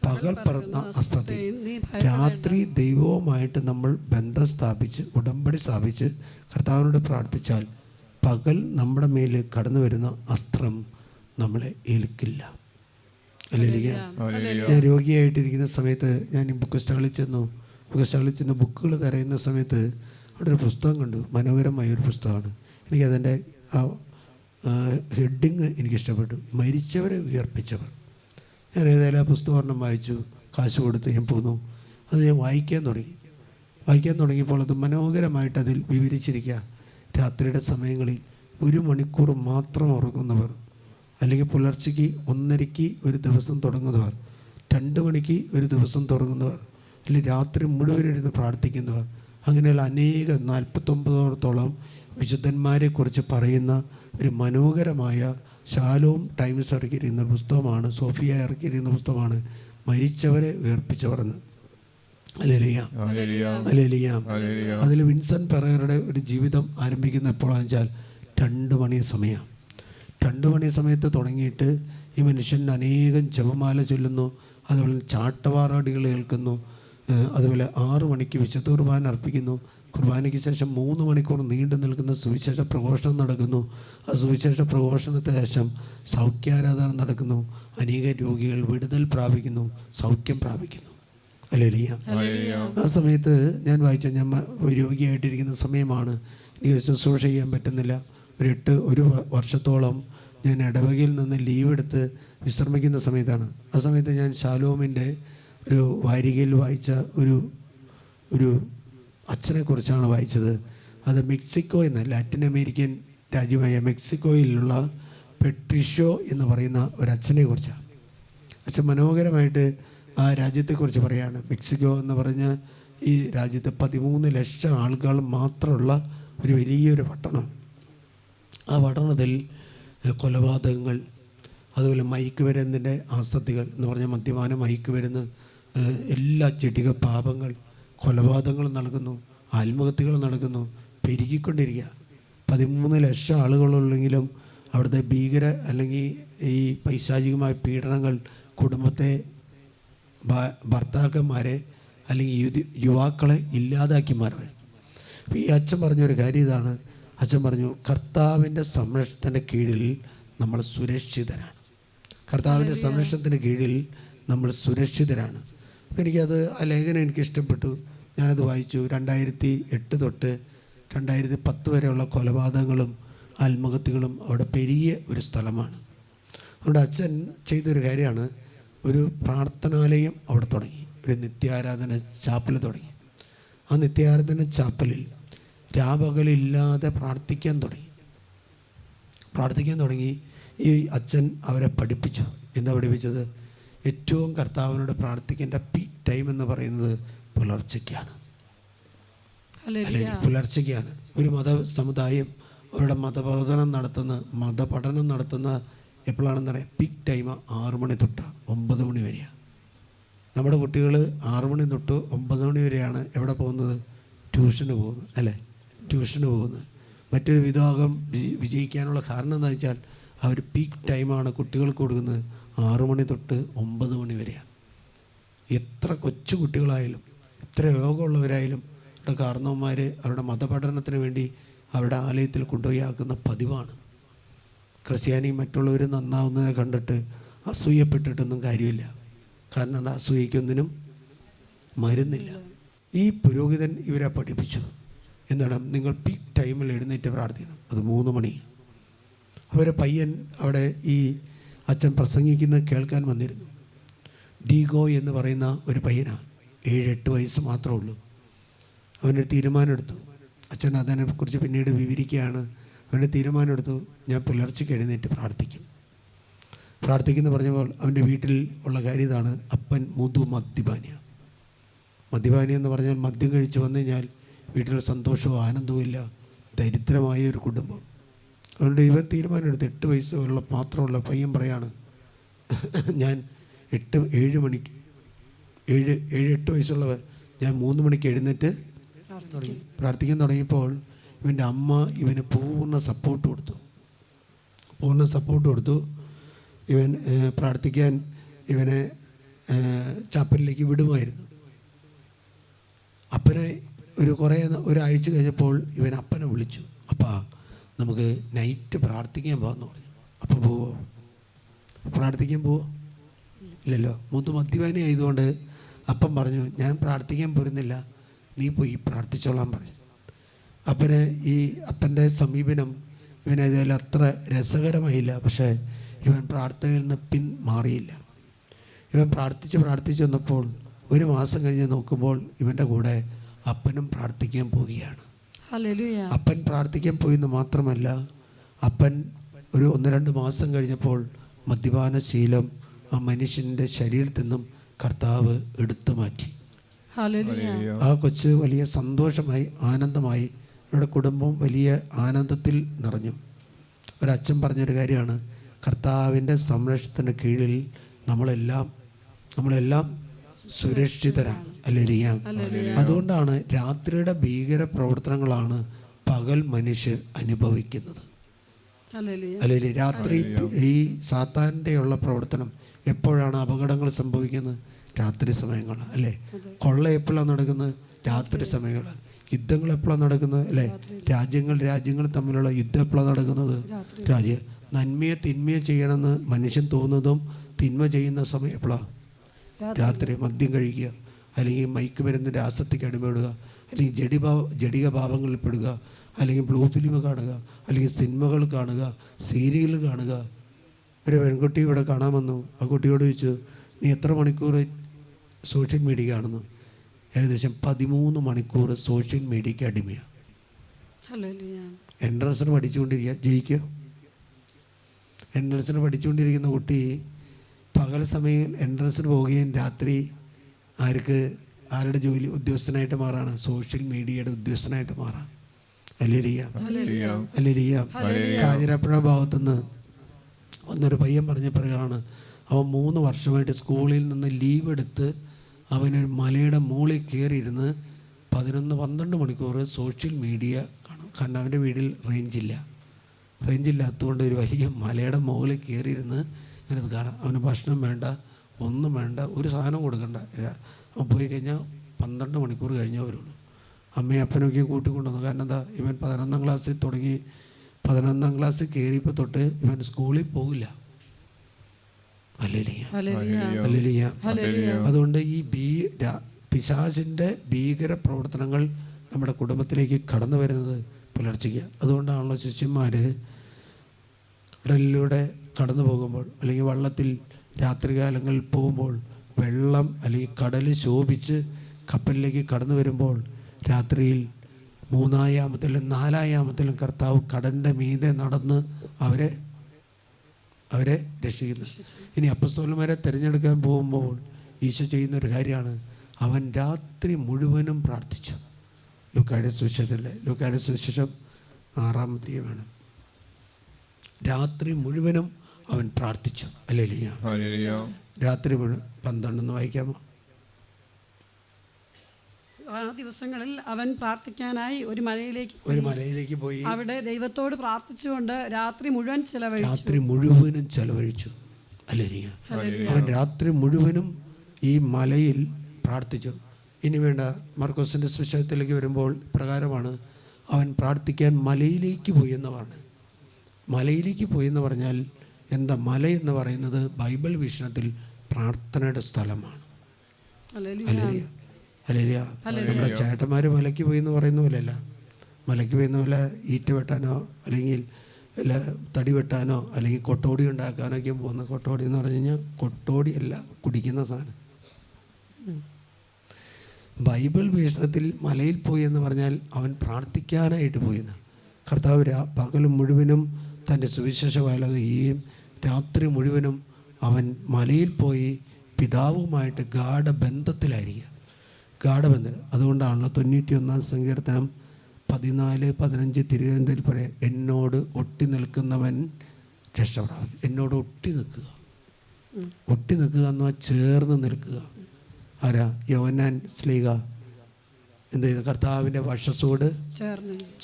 പകൽ പറന്ന അസ്തതയും, രാത്രി ദൈവവുമായിട്ട് നമ്മൾ ബന്ധം സ്ഥാപിച്ച് ഉടമ്പടി സ്ഥാപിച്ച് കർത്താവിനോട് പ്രാർത്ഥിച്ചാൽ പകൽ നമ്മുടെ മേൽ കടന്നു വരുന്ന അസ്ത്രം നമ്മളെ ഏൽക്കില്ല. അല്ലെങ്കിൽ ഞാൻ രോഗിയായിട്ടിരിക്കുന്ന സമയത്ത് ഞാൻ ബുക്ക് സ്റ്റാളിൽ ചെന്നു ബുക്കുകൾ തിരയുന്ന സമയത്ത് അവിടെ ഒരു പുസ്തകം കണ്ടു. മനോഹരമായ ഒരു പുസ്തകമാണ്. എനിക്കതിൻ്റെ ആ ഹെഡിങ് എനിക്കിഷ്ടപ്പെട്ടു, മരിച്ചവരെ ഉയർപ്പിച്ചവർ. ഞാൻ ഏതായാലും ആ പുസ്തകം വായിച്ചു, കാശ് കൊടുത്ത് ഞാൻ പോന്നു. അത് ഞാൻ വായിക്കാൻ തുടങ്ങിയപ്പോൾ അത് മനോഹരമായിട്ട് അതിൽ വിവരിച്ചിരിക്കുക. രാത്രിയുടെ സമയങ്ങളിൽ 1 മണിക്കൂർ മാത്രം ഉറങ്ങുന്നവർ, അല്ലെങ്കിൽ പുലർച്ചയ്ക്ക് 1:30 ഒരു ദിവസം തുടങ്ങുന്നവർ, 2 മണിക്ക് ഒരു ദിവസം തുടങ്ങുന്നവർ, അല്ലെങ്കിൽ രാത്രി മുഴുവൻ ഇരുന്ന് പ്രാർത്ഥിക്കുന്നവർ, അങ്ങനെയുള്ള അനേകം 49ഓളത്തോളം വിശുദ്ധന്മാരെക്കുറിച്ച് പറയുന്ന ഒരു മനോഹരമായ ശാലോം ടൈംസ് ഇറക്കിയിരിക്കുന്ന പുസ്തകമാണ്, സോഫിയ ഇറക്കിയിരിക്കുന്ന പുസ്തകമാണ് മരിച്ചവരെ ഉയർപ്പിച്ചവർ എന്ന്. ഹല്ലേലൂയ. അതിൽ വിൻസെൻ്റ് പെറേറയുടെ ഒരു ജീവിതം ആരംഭിക്കുന്ന എപ്പോഴാണെന്ന് വെച്ചാൽ 2 മണി സമയം. 2 മണി സമയത്ത് തുടങ്ങിയിട്ട് ഈ മനുഷ്യൻ അനേകം ജപമാല ചൊല്ലുന്നു, അതുപോലെ ചാട്ടവാറാടികൾ കേൾക്കുന്നു, അതുപോലെ 6 മണിക്ക് വിശുദ്ധ കുർബാന അർപ്പിക്കുന്നു. കുർബാനയ്ക്ക് ശേഷം 3 മണിക്കൂർ നീണ്ടു നിൽക്കുന്ന സുവിശേഷ പ്രഘോഷണം നടക്കുന്നു. ആ സുവിശേഷ പ്രഘോഷണത്തിന് ശേഷം സൗഖ്യാരാധന നടക്കുന്നു. അനേക രോഗികൾ വിടുതൽ പ്രാപിക്കുന്നു, സൗഖ്യം പ്രാപിക്കുന്നു. ഹല്ലേലൂയ. ആ സമയത്ത് ഞാൻ വായിച്ച, ഞാൻ രോഗിയായിട്ടിരിക്കുന്ന സമയമാണ്, എനിക്ക് ശുശ്രൂഷ ചെയ്യാൻ പറ്റുന്നില്ല. ഒരു വർഷത്തോളം ഞാൻ ഇടവകയിൽ നിന്ന് ലീവ് എടുത്ത് വിശ്രമിക്കുന്ന സമയത്താണ്. ആ സമയത്ത് ഞാൻ ശാലോമിൻ്റെ ഒരു വാരികയിൽ വായിച്ച ഒരു അച്ഛനെക്കുറിച്ചാണ് വായിച്ചത്. അത് മെക്സിക്കോയിൽ നിന്ന്, ലാറ്റിൻ അമേരിക്കൻ രാജ്യമായ മെക്സിക്കോയിലുള്ള പെട്രിഷ്യോ എന്ന് പറയുന്ന ഒരു അച്ഛനെ കുറിച്ചാണ്. അച്ഛൻ മനോഹരമായിട്ട് ആ രാജ്യത്തെക്കുറിച്ച് പറയാണ്. മെക്സിക്കോ എന്ന് പറഞ്ഞ ഈ രാജ്യത്ത് 13 ലക്ഷം ആളുകൾ മാത്രമുള്ള ഒരു വലിയൊരു പട്ടണം. ആ പട്ടണത്തിൽ കൊലപാതകങ്ങൾ, അതുപോലെ മയക്കുമരുന്നിൻ്റെ ആസക്തികൾ എന്ന് പറഞ്ഞാൽ മദ്യപാനം, മയക്കുമരുന്ന്, എല്ലാ ജടിക പാപങ്ങൾ, കൊലപാതകങ്ങൾ നടക്കുന്നു, ആത്മഹത്യകൾ നടക്കുന്നു, പെരുകിക്കൊണ്ടിരിക്കുക. 13 ലക്ഷം ആളുകളുള്ളെങ്കിലും അവിടുത്തെ ഭീകര അല്ലെങ്കിൽ ഈ പൈശാചികമായ പീഡനങ്ങൾ കുടുംബത്തെ, ഭർത്താക്കന്മാരെ അല്ലെങ്കിൽ യുവാക്കളെ ഇല്ലാതാക്കി മാറുക. അപ്പോൾ ഈ അച്ഛൻ പറഞ്ഞൊരു കാര്യം ഇതാണ്. അച്ഛൻ പറഞ്ഞു, കർത്താവിൻ്റെ സംരക്ഷണത്തിൻ്റെ കീഴിൽ നമ്മൾ സുരക്ഷിതരാണ്. കർത്താവിൻ്റെ സംരക്ഷണത്തിന് കീഴിൽ നമ്മൾ സുരക്ഷിതരാണ്. അപ്പോൾ എനിക്കത് ആ ലേഖനം എനിക്കിഷ്ടപ്പെട്ടു. ഞാനത് വായിച്ചു. 2008 തൊട്ട് 2010 വരെയുള്ള കൊലപാതകങ്ങളും ആത്മഹത്യകളും അവിടെ പെരിയ ഒരു സ്ഥലമാണ്. അതുകൊണ്ട് അച്ഛൻ ചെയ്തൊരു കാര്യമാണ്, ഒരു പ്രാർത്ഥനാലയം അവിടെ തുടങ്ങി, ഒരു നിത്യാരാധന ചാപ്പൽ തുടങ്ങി. ആ നിത്യാരാധന ചാപ്പലിൽ രാപകലില്ലാതെ പ്രാർത്ഥിക്കാൻ തുടങ്ങി. ഈ അച്ഛൻ അവരെ പഠിപ്പിച്ചു. എന്താ പഠിപ്പിച്ചത്? ഏറ്റവും കർത്താവിനോട് പ്രാർത്ഥിക്കേണ്ട പീക്ക് ടൈം എന്ന് പറയുന്നത് പുലർച്ചയ്ക്കാണ്. അല്ലെങ്കിൽ പുലർച്ചയ്ക്കാണ്. ഒരു സമുദായം അവരുടെ മതപഠനം നടത്തുന്ന എപ്പോഴാണെന്ന് പറയാം, പീക്ക് ടൈം 6 മണി തൊട്ട് 9 മണി വരെയാണ്. നമ്മുടെ കുട്ടികൾ 6 മണി തൊട്ട് 9 മണി വരെയാണ് എവിടെ പോകുന്നത്? ട്യൂഷന് പോകുന്നത്, അല്ലേ? ട്യൂഷന് പോകുന്നത്. മറ്റൊരു വിഭാഗം വിജയിക്കാനുള്ള കാരണം എന്താ വെച്ചാൽ അവർ പീക്ക് ടൈമാണ് കുട്ടികൾക്ക് കൊടുക്കുന്നത്. 6 മണി തൊട്ട് 9 മണി വരെയാണ്. എത്ര കൊച്ചു കുട്ടികളായാലും എത്ര യോഗമുള്ളവരായാലും അവരുടെ കാരണവന്മാർ അവരുടെ മതപഠനത്തിന് വേണ്ടി അവരുടെ ആലയത്തിൽ കൊണ്ടുപോയി ആക്കുന്ന പതിവാണ്. ക്രിസ്ത്യാനി മറ്റുള്ളവർ നന്നാവുന്നത് കണ്ടിട്ട് അസൂയപ്പെട്ടിട്ടൊന്നും കാര്യമില്ല. കാരണം അത് അസൂയയ്ക്കൊന്നിനും മരുന്നില്ല. ഈ പുരോഹിതൻ ഇവരെ പഠിപ്പിച്ചു. എന്താണ്? നിങ്ങൾ പീക്ക് ടൈമിൽ എഴുന്നേറ്റ് പ്രാർത്ഥിക്കണം. അത് 3 മണി. അവരെ പയ്യൻ അവിടെ ഈ അച്ഛൻ പ്രസംഗിക്കുന്നത് കേൾക്കാൻ വന്നിരുന്നു. ഡീഗോ എന്ന് പറയുന്ന ഒരു പയ്യനാണ്. 7-8 വയസ്സ് മാത്രമേ ഉള്ളൂ. അവനൊരു തീരുമാനമെടുത്തു. അച്ഛൻ അതിനെക്കുറിച്ച് പിന്നീട് വിവരിക്കുകയാണ്. അവൻ്റെ തീരുമാനമെടുത്തു, ഞാൻ പുലർച്ചയ്ക്ക് എഴുന്നേറ്റ് പ്രാർത്ഥിക്കുന്നു പറഞ്ഞപ്പോൾ അവൻ്റെ വീട്ടിൽ ഉള്ള കാര്യം ഇതാണ്. അപ്പൻ മദ്യപാനി എന്ന് പറഞ്ഞാൽ മദ്യം കഴിച്ച് വന്നു കഴിഞ്ഞാൽ വീട്ടിൽ സന്തോഷവും ആനന്ദവും ഇല്ല. ദരിദ്രമായ ഒരു കുടുംബം. അതുകൊണ്ട് ഇവൻ തീരുമാനമെടുത്ത് 8 വയസ്സുള്ള മാത്രമുള്ള പയ്യൻ പറയാണ്, ഞാൻ 7-8 വയസ്സുള്ളവൻ ഞാൻ 3 മണിക്ക് എഴുന്നേറ്റ് പ്രാർത്ഥിക്കാൻ തുടങ്ങിയപ്പോൾ ഇവൻ്റെ അമ്മ ഇവന് പൂർണ്ണ സപ്പോർട്ട് കൊടുത്തു. ഇവൻ പ്രാർത്ഥിക്കാൻ ഇവനെ ചാപ്പലിലേക്ക് വിടുമായിരുന്നു. അപ്പനെ ഒരാഴ്ച കഴിഞ്ഞപ്പോൾ ഇവൻ അപ്പനെ വിളിച്ചു. അപ്പാ, നമുക്ക് നൈറ്റ് പ്രാർത്ഥിക്കാൻ പോകാമെന്ന് പറഞ്ഞു. അപ്പോൾ പോവോ? പ്രാർത്ഥിക്കാൻ പോവോ? ഇല്ലല്ലോ. മദ്യപാനി ആയതുകൊണ്ട് അപ്പം പറഞ്ഞു, ഞാൻ പ്രാർത്ഥിക്കാൻ പോരുന്നില്ല, നീ പോയി പ്രാർത്ഥിച്ചോളാൻ പറഞ്ഞു. അപ്പൻ്റെ സമീപനം ഇവനതിൽ അത്ര രസകരമായില്ല. പക്ഷേ ഇവൻ പ്രാർത്ഥനയിൽ നിന്ന് പിന്മാറിയില്ല. ഇവൻ പ്രാർത്ഥിച്ച് വന്നപ്പോൾ 1 മാസം കഴിഞ്ഞ് നോക്കുമ്പോൾ ഇവൻ്റെ കൂടെ അപ്പനും പ്രാർത്ഥിക്കാൻ പോവുകയാണ്. അപ്പൻ പ്രാർത്ഥിക്കാൻ പോയെന്ന് മാത്രമല്ല, അപ്പൻ ഒരു 1-2 മാസം കഴിഞ്ഞപ്പോൾ മദ്യപാന ശീലം ആ മനുഷ്യൻ്റെ ശരീരത്തിൽ നിന്നും കർത്താവ് എടുത്തു മാറ്റി. ആ കൊച്ച് വലിയ സന്തോഷമായി, ആനന്ദമായി. അവരുടെ കുടുംബം വലിയ ആനന്ദത്തിൽ നിറഞ്ഞു. ഒരച്ഛൻ പറഞ്ഞൊരു കാര്യമാണ്, കർത്താവിൻ്റെ സംരക്ഷണത്തിന് കീഴിൽ നമ്മളെല്ലാം സുരക്ഷിതരാണ്. ഹല്ലേലൂയ. അതുകൊണ്ടാണ് രാത്രിയുടെ ഭീകര പ്രവർത്തനങ്ങളാണ് പകൽ മനുഷ്യർ അനുഭവിക്കുന്നത്. ഹല്ലേലൂയ. രാത്രി ഈ സാത്താൻ്റെ ഉള്ള പ്രവർത്തനം എപ്പോഴാണ് അപകടങ്ങൾ സംഭവിക്കുന്നത്? രാത്രി സമയങ്ങൾ, അല്ലേ? കൊള്ള എപ്പോഴാണ് നടക്കുന്നത്? രാത്രി സമയങ്ങൾ. യുദ്ധങ്ങൾ എപ്പോഴാണ് നടക്കുന്നത്? അല്ലേ? രാജ്യങ്ങൾ തമ്മിലുള്ള യുദ്ധം എപ്പോഴാണ് നടക്കുന്നത്? നന്മയെ തിന്മയെ ചെയ്യണമെന്ന് മനുഷ്യൻ തോന്നുന്നതും തിന്മ ചെയ്യുന്ന സമയം എപ്പോഴാണ്? രാത്രി. മദ്യം കഴിക്കുക, അല്ലെങ്കിൽ മയക്കുമരുന്നിൻ്റെ ആസക്തിക്ക് അടിമപ്പെടുക, അല്ലെങ്കിൽ ജടിക ഭാവങ്ങളിൽ പെടുക, അല്ലെങ്കിൽ ബ്ലൂ ഫിലിം കാണുക, അല്ലെങ്കിൽ സിനിമകൾ കാണുക, സീരിയൽ കാണുക. ഒരു പെൺകുട്ടി ഇവിടെ കാണാൻ വന്നു. ആ കുട്ടിയോട് ചോദിച്ചു, നീ എത്ര മണിക്കൂർ സോഷ്യൽ മീഡിയ കാണുന്നു? ഏകദേശം 13 മണിക്കൂർ സോഷ്യൽ മീഡിയയ്ക്ക് അടിമയാണ്. എൻട്രൻസിന് ജയിക്കുക. എൻട്രൻസിന് പഠിച്ചുകൊണ്ടിരിക്കുന്ന കുട്ടി പകൽ സമയം എൻട്രൻസിന് പോവുകയും രാത്രി ആരുടെ ജോലി ഉദ്യോഗസ്ഥനായിട്ട് മാറാണ്? സോഷ്യൽ മീഡിയയുടെ ഉദ്യോഗസ്ഥനായിട്ട് മാറാം. ഹല്ലേലൂയ. കാഞ്ഞിരപ്പുഴ ഭാഗത്തുനിന്ന് ഒന്നൊരു പയ്യൻ പറഞ്ഞപ്പോഴാണ് അവൻ 3 വർഷമായിട്ട് സ്കൂളിൽ നിന്ന് ലീവ് എടുത്ത് അവനൊരു മലയുടെ മുകളിൽ കയറിയിരുന്ന് 11-12 മണിക്കൂർ സോഷ്യൽ മീഡിയ കാണും. കാരണം അവൻ്റെ വീട്ടിൽ റേഞ്ചില്ലാത്തതുകൊണ്ട് ഒരു വലിയ മലയുടെ മുകളിൽ കയറിയിരുന്ന് ഇങ്ങനത് കാണാം. അവന് ഭക്ഷണം വേണ്ട, ഒന്നും വേണ്ട, ഒരു സാധനം കൊടുക്കണ്ട. അവൻ പോയി കഴിഞ്ഞാൽ 12 മണിക്കൂർ കഴിഞ്ഞേ വരുള്ളൂ. അമ്മയും അപ്പനൊക്കെ കൂട്ടിക്കൊണ്ടുവന്നു. കാരണം എന്താ, ഇവൻ 11ാം ക്ലാസ്സിൽ തുടങ്ങി 11ാം ക്ലാസ്സിൽ കയറിയപ്പോൾ തൊട്ട് ഇവൻ സ്കൂളിൽ പോകില്ല. ഹല്ലേലൂയ. അതുകൊണ്ട് ഈ പിശാചിൻ്റെ ഭീകര പ്രവർത്തനങ്ങൾ നമ്മുടെ കുടുംബത്തിലേക്ക് കടന്നു വരുന്നത് പുലർച്ചയ്ക്ക്. അതുകൊണ്ടാണല്ലോ ശിഷ്യന്മാർ കടലിലൂടെ കടന്നു പോകുമ്പോൾ അല്ലെങ്കിൽ വള്ളത്തിൽ രാത്രികാലങ്ങളിൽ പോകുമ്പോൾ വെള്ളം അല്ലെങ്കിൽ കടൽ ശോഭിച്ച് കപ്പലിലേക്ക് കടന്നു വരുമ്പോൾ രാത്രിയിൽ 3-ാമത്തിലും 4-ാമത്തിലും കർത്താവ് കടലിൻ്റെ മീതെ നടന്ന് അവരെ രക്ഷിക്കുന്നു. ഇനി അപ്പസ്തോലന്മാരെ തിരഞ്ഞെടുക്കാൻ പോകുമ്പോൾ ഈശോ ചെയ്യുന്നൊരു കാര്യമാണ്, അവൻ രാത്രി മുഴുവനും പ്രാർത്ഥിച്ചു. ലൂക്കായുടെ സുവിശേഷം 6-ാം അധ്യായമാണ്. രാത്രി മുഴുവനും അവൻ പ്രാർത്ഥിച്ചു. ഹല്ലേലൂയ. രാത്രി മുഴുവൻ 12 വായിക്കാമോ? ആ ദിവസങ്ങളിൽ അവൻ പ്രാർത്ഥിക്കാനായി ഒരു മലയിലേക്ക് പോയി അവിടെ ദൈവത്തോട് പ്രാർത്ഥിച്ചുകൊണ്ട് രാത്രി മുഴുവനും ചെലവഴിച്ചു. ഹല്ലേലൂയ. അവൻ രാത്രി മുഴുവനും ഈ മലയിൽ പ്രാർത്ഥിച്ചു. ഇനി വേണ്ട, മർക്കോസിൻ്റെ സുവിശേഷത്തിലേക്ക് വരുമ്പോൾ പ്രകാരമാണ്, അവൻ പ്രാർത്ഥിക്കാൻ മലയിലേക്ക് പോയി എന്ന് പറഞ്ഞു. മലയിലേക്ക് പോയി എന്ന് പറഞ്ഞാൽ എന്താ? മല എന്ന് പറയുന്നത് ബൈബിൾ വീക്ഷണത്തിൽ പ്രാർത്ഥനയുടെ സ്ഥലമാണ്. ഹല്ലേലൂയ. ഹല്ലേലൂയ. നമ്മുടെ ചേട്ടന്മാർ മലയ്ക്ക് പോയി എന്ന് പറയുന്ന പോലെയല്ല. മലയ്ക്ക് പോയെന്ന പോലെ ഈറ്റ വെട്ടാനോ അല്ലെങ്കിൽ തടി വെട്ടാനോ അല്ലെങ്കിൽ കൊട്ടോടി ഉണ്ടാക്കാനൊക്കെ പോകുന്ന. കൊട്ടോടി എന്ന് പറഞ്ഞു കഴിഞ്ഞാൽ കൊട്ടോടിയല്ല, കുടിക്കുന്ന സാധനം. ബൈബിൾ വീക്ഷണത്തിൽ മലയിൽ പോയി എന്ന് പറഞ്ഞാൽ അവൻ പ്രാർത്ഥിക്കാനായിട്ട് പോയിന്ന്. കർത്താവ് പകൽ മുഴുവനും തൻ്റെ സുവിശേഷ വേല ചെയ്യുകയും രാത്രി മുഴുവനും അവൻ മലയിൽ പോയി പിതാവുമായിട്ട് ഗാഠബന്ധത്തിലായിരിക്കുക. ഗാഠബന്ധം. അതുകൊണ്ടാണല്ലോ 91-ാം സങ്കീർത്തനം 14-15 തിരുവനന്തപുരത്തിൽ പറയാം, എന്നോട് ഒട്ടി നിൽക്കുന്നവൻ രക്ഷപ്രാപിക്കും. എന്നോട് ഒട്ടി നിൽക്കുക എന്ന് പറഞ്ഞാൽ ചേർന്ന് നിൽക്കുക. ആരാ? യോഹന്നാൻ ശ്ലീഹ എന്ത് ചെയ്തു? കർത്താവിൻ്റെ വശത്തോട്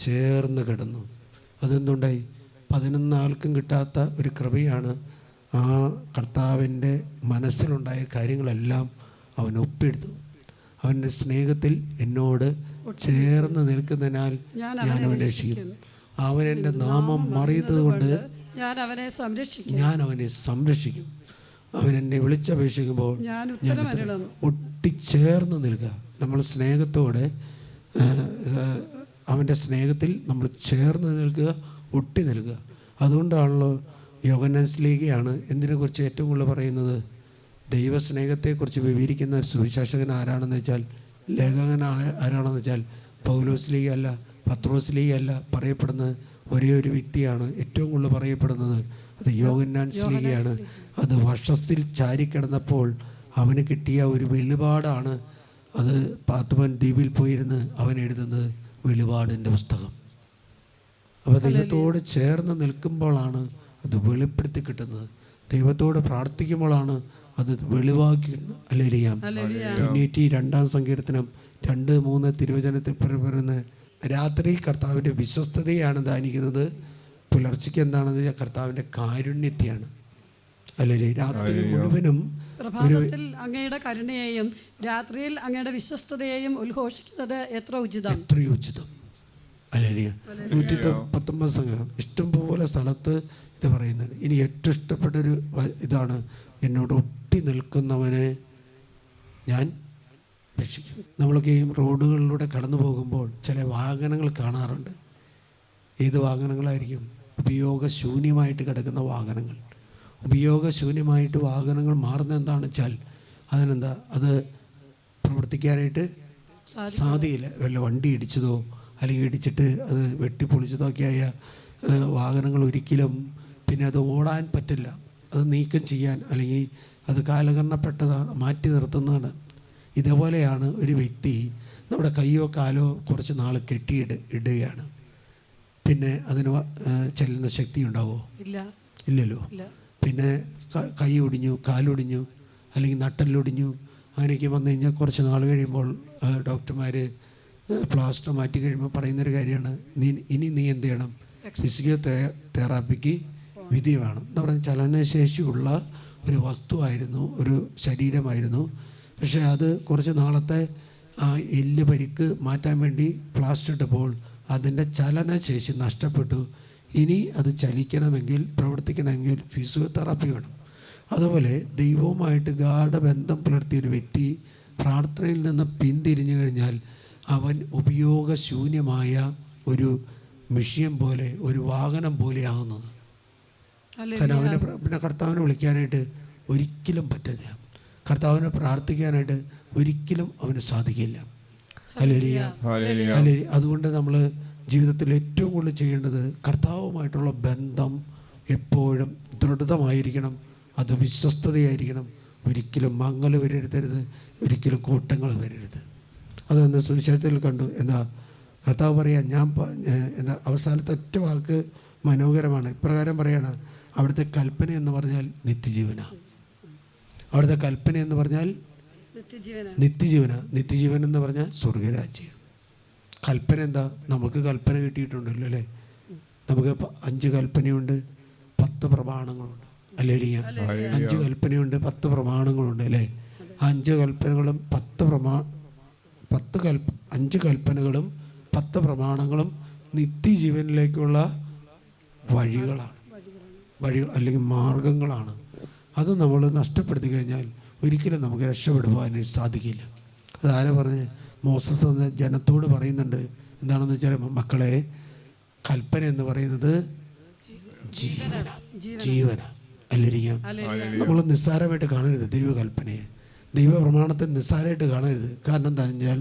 ചേർന്ന് കിടന്നു. അതെന്തുണ്ടായി? 11 ആൾക്കും കിട്ടാത്ത ഒരു കൃപയാണ്. ആ കർത്താവിൻ്റെ മനസ്സിലുണ്ടായ കാര്യങ്ങളെല്ലാം അവൻ ഒപ്പിയെടുത്തു. അവൻ്റെ സ്നേഹത്തിൽ എന്നോട് ചേർന്ന് നിൽക്കുന്നതിനാൽ ഞാൻ അവനെ രക്ഷിക്കും. അവൻ എൻ്റെ നാമം മറിയുന്നത് കൊണ്ട് ഞാൻ അവനെ സംരക്ഷിക്കും. അവൻ എന്നെ വിളിച്ചപേക്ഷിക്കുമ്പോൾ ഞാൻ ഒട്ടിച്ചേർന്ന് നിൽക്കുക. നമ്മൾ സ്നേഹത്തോടെ അവൻ്റെ സ്നേഹത്തിൽ നമ്മൾ ചേർന്ന് നിൽക്കുക, ഒട്ടി നിൽക്കുക. അതുകൊണ്ടാണല്ലോ യോഹന്നാൻ ശ്ലീഹയാണ് എന്തിനെക്കുറിച്ച് ഏറ്റവും കൂടുതൽ പറയുന്നത്? ദൈവസ്നേഹത്തെക്കുറിച്ച് വിവരിക്കുന്ന ഒരു സുവിശേഷകൻ ആരാണെന്ന് വെച്ചാൽ, ലേഖകൻ ആരാണെന്ന് വെച്ചാൽ പൗലോസ് ശ്ലീഹ അല്ല, പത്രോസ് ശ്ലീഹ അല്ല. പറയപ്പെടുന്നത് ഒരേ ഒരു വ്യക്തിയാണ് ഏറ്റവും കൂടുതൽ പറയപ്പെടുന്നത്, അത് യോഹന്നാൻ ശ്ലീഹയാണ്. അത് വക്ഷത്തിൽ ചാരിക്കിടന്നപ്പോൾ അവന് കിട്ടിയ ഒരു വെളിപാടാണ്. അത് പാത്മൻ ദ്വീപിൽ പോയിരുന്ന് അവൻ എഴുതുന്നത് വെളിപാടിൻ്റെ പുസ്തകം. അപ്പോൾ ദൈവത്തോട് ചേർന്ന് നിൽക്കുമ്പോഴാണ് അത് വെളിപ്പെടുത്തി കിട്ടുന്നത്. ദൈവത്തോട് പ്രാർത്ഥിക്കുമ്പോഴാണ് അത് വെളിവാക്കി. ഹല്ലേലൂയ. 92-ാം സങ്കീർത്തനം 2-3 തിരുവചനത്തിൽ പറയുന്നത്, രാത്രി കർത്താവിൻ്റെ വിശ്വസ്തതയാണ് ധ്യാനിക്കുന്നത്, പുലർച്ചയ്ക്ക് എന്താണെന്ന് വെച്ചാൽ കർത്താവിൻ്റെ കാരുണ്യത്തെയാണ്. അല്ലേ? രാത്രി മുഴുവനും പ്രഭാതത്തിൽ അങ്ങയുടെ കരുണയെയും രാത്രിയിൽ അങ്ങയുടെ വിശ്വസ്തതയെയും ഉദ്ഘോഷിക്കുന്നത് എത്രയോ ഉചിതം. അല്ലേ? 119 സംഘം ഇഷ്ടംപോലെ സ്ഥലത്ത് ഇത് പറയുന്നുണ്ട്. ഇനി ഏറ്റവും ഇഷ്ടപ്പെട്ടൊരു ഇതാണ്, എന്നോട് ഒട്ടി നിൽക്കുന്നവനെ ഞാൻ രക്ഷിക്കും. നമ്മളൊക്കെ ഈ റോഡുകളിലൂടെ കടന്നു പോകുമ്പോൾ ചില വാഹനങ്ങൾ കാണാറുണ്ട്. ഏത് വാഹനങ്ങളായിരിക്കും? ഉപയോഗശൂന്യമായിട്ട് കിടക്കുന്ന വാഹനങ്ങൾ. ഉപയോഗശൂന്യമായിട്ട് വാഹനങ്ങൾ മാറുന്നത് എന്താണെന്ന് വെച്ചാൽ അതിനെന്താ, അത് പ്രവർത്തിക്കാനായിട്ട് സാധ്യയില്ല. വല്ല വണ്ടി ഇടിച്ചതോ അല്ലെങ്കിൽ ഇടിച്ചിട്ട് അത് വെട്ടിപ്പൊളിച്ചതോ ഒക്കെയായ വാഹനങ്ങൾ ഒരിക്കലും പിന്നെ അത് ഓടാൻ പറ്റില്ല. അത് നീക്കം ചെയ്യാൻ അല്ലെങ്കിൽ അത് കാലഹരണപ്പെട്ടതാണ്, മാറ്റി നിർത്തുന്നതാണ്. ഇതേപോലെയാണ് ഒരു വ്യക്തി നമ്മുടെ കയ്യോ കാലോ കുറച്ച് നാൾ ഇടുകയാണ്. പിന്നെ അതിന് ചെല്ലുന്ന ശക്തി ഉണ്ടാവോ? ഇല്ലല്ലോ. പിന്നെ കൈ ഒടിഞ്ഞു, കാലൊടിഞ്ഞു, അല്ലെങ്കിൽ നട്ടെല്ലൊടിഞ്ഞു, അങ്ങനെയൊക്കെ വന്നു കഴിഞ്ഞാൽ കുറച്ച് നാൾ കഴിയുമ്പോൾ ഡോക്ടർമാർ പ്ലാസ്റ്റർ മാറ്റി കഴിയുമ്പോൾ പറയുന്നൊരു കാര്യമാണ്, നീ എന്ത് ചെയ്യണം, ഫിസിക്കൽ തെറാപ്പിക്ക് വിധേയമാണ് എന്ന് പറഞ്ഞാൽ ചലനശേഷിയുള്ള ഒരു വസ്തുവായിരുന്നു, ഒരു ശരീരമായിരുന്നു. പക്ഷേ അത് കുറച്ച് നാളത്തെ എല്ല് പരിക്ക് മാറ്റാൻ വേണ്ടി പ്ലാസ്റ്റർ ഇട്ടപ്പോൾ അതിൻ്റെ ചലനശേഷി നഷ്ടപ്പെട്ടു. ഇനി അത് ചലിക്കണമെങ്കിൽ, പ്രവർത്തിക്കണമെങ്കിൽ ഫിസിയോതെറാപ്പി വേണം. അതുപോലെ ദൈവവുമായിട്ട് ഗാഢബന്ധം പുലർത്തിയൊരു വ്യക്തി പ്രാർത്ഥനയിൽ നിന്ന് പിന്തിരിഞ്ഞു കഴിഞ്ഞാൽ അവൻ ഉപയോഗശൂന്യമായ ഒരു മെഷീൻ പോലെ, ഒരു വാഹനം പോലെയാകുന്നത്. കാരണം അവനെ പിന്നെ കർത്താവിനെ വിളിക്കാനായിട്ട് ഒരിക്കലും പറ്റില്ല, കർത്താവിനെ പ്രാർത്ഥിക്കാനായിട്ട് ഒരിക്കലും അവന് സാധിക്കില്ല. Hallelujah, hallelujah. അതുകൊണ്ട് നമ്മൾ ജീവിതത്തിൽ ഏറ്റവും കൂടുതൽ ചെയ്യേണ്ടത് കർത്താവുമായിട്ടുള്ള ബന്ധം എപ്പോഴും ദൃഢമായിരിക്കണം, അത് വിശ്വസ്തതയായിരിക്കണം. ഒരിക്കലും മങ്ങൽ വരരുതരുത്, ഒരിക്കലും കൂട്ടങ്ങൾ വരരുത്. അതെന്ന് സുവിശേഷത്തിൽ കണ്ടു. എന്താ കർത്താവ് പറയാം, എന്താ അവസാനത്തെ ഒറ്റ വാക്ക് മനോഹരമാണ്. ഇപ്രകാരം പറയാണ്, അവിടുത്തെ കൽപ്പന എന്ന് പറഞ്ഞാൽ നിത്യജീവനാണ്. അവിടുത്തെ കൽപ്പന എന്ന് പറഞ്ഞാൽ നിത്യജീവൻ എന്ന് പറഞ്ഞാൽ സ്വർഗരാജ്യം. കൽപ്പന എന്താ? നമുക്ക് കൽപ്പന കിട്ടിയിട്ടുണ്ടല്ലോ അല്ലേ? നമുക്ക് 5 കൽപ്പനയുണ്ട്, 10 പ്രമാണങ്ങളുണ്ട്. അല്ലേ? 5 കൽപ്പനയുണ്ട്, 10 പ്രമാണങ്ങളുണ്ട് അല്ലേ? 5 കൽപ്പനകളും 5 കൽപ്പനകളും 10 പ്രമാണങ്ങളും നിത്യജീവനിലേക്കുള്ള വഴികൾ അല്ലെങ്കിൽ മാർഗങ്ങളാണ്. അത് നമ്മൾ നഷ്ടപ്പെടുത്തി കഴിഞ്ഞാൽ ഒരിക്കലും നമുക്ക് രക്ഷപ്പെടുവാനായിട്ട് സാധിക്കില്ല. അതാരാ പറഞ്ഞ്? മോസസ് എന്ന ജനത്തോട് പറയുന്നുണ്ട്. എന്താണെന്ന് വെച്ചാൽ, മക്കളെ, കൽപ്പന എന്ന് പറയുന്നത് ജീവന അല്ലിരിക്കാം. നമ്മൾ നിസ്സാരമായിട്ട് കാണരുത് ദൈവകൽപ്പനയെ, ദൈവപ്രമാണത്തെ നിസ്സാരമായിട്ട് കാണരുത്. കാരണം എന്താ വെച്ചാൽ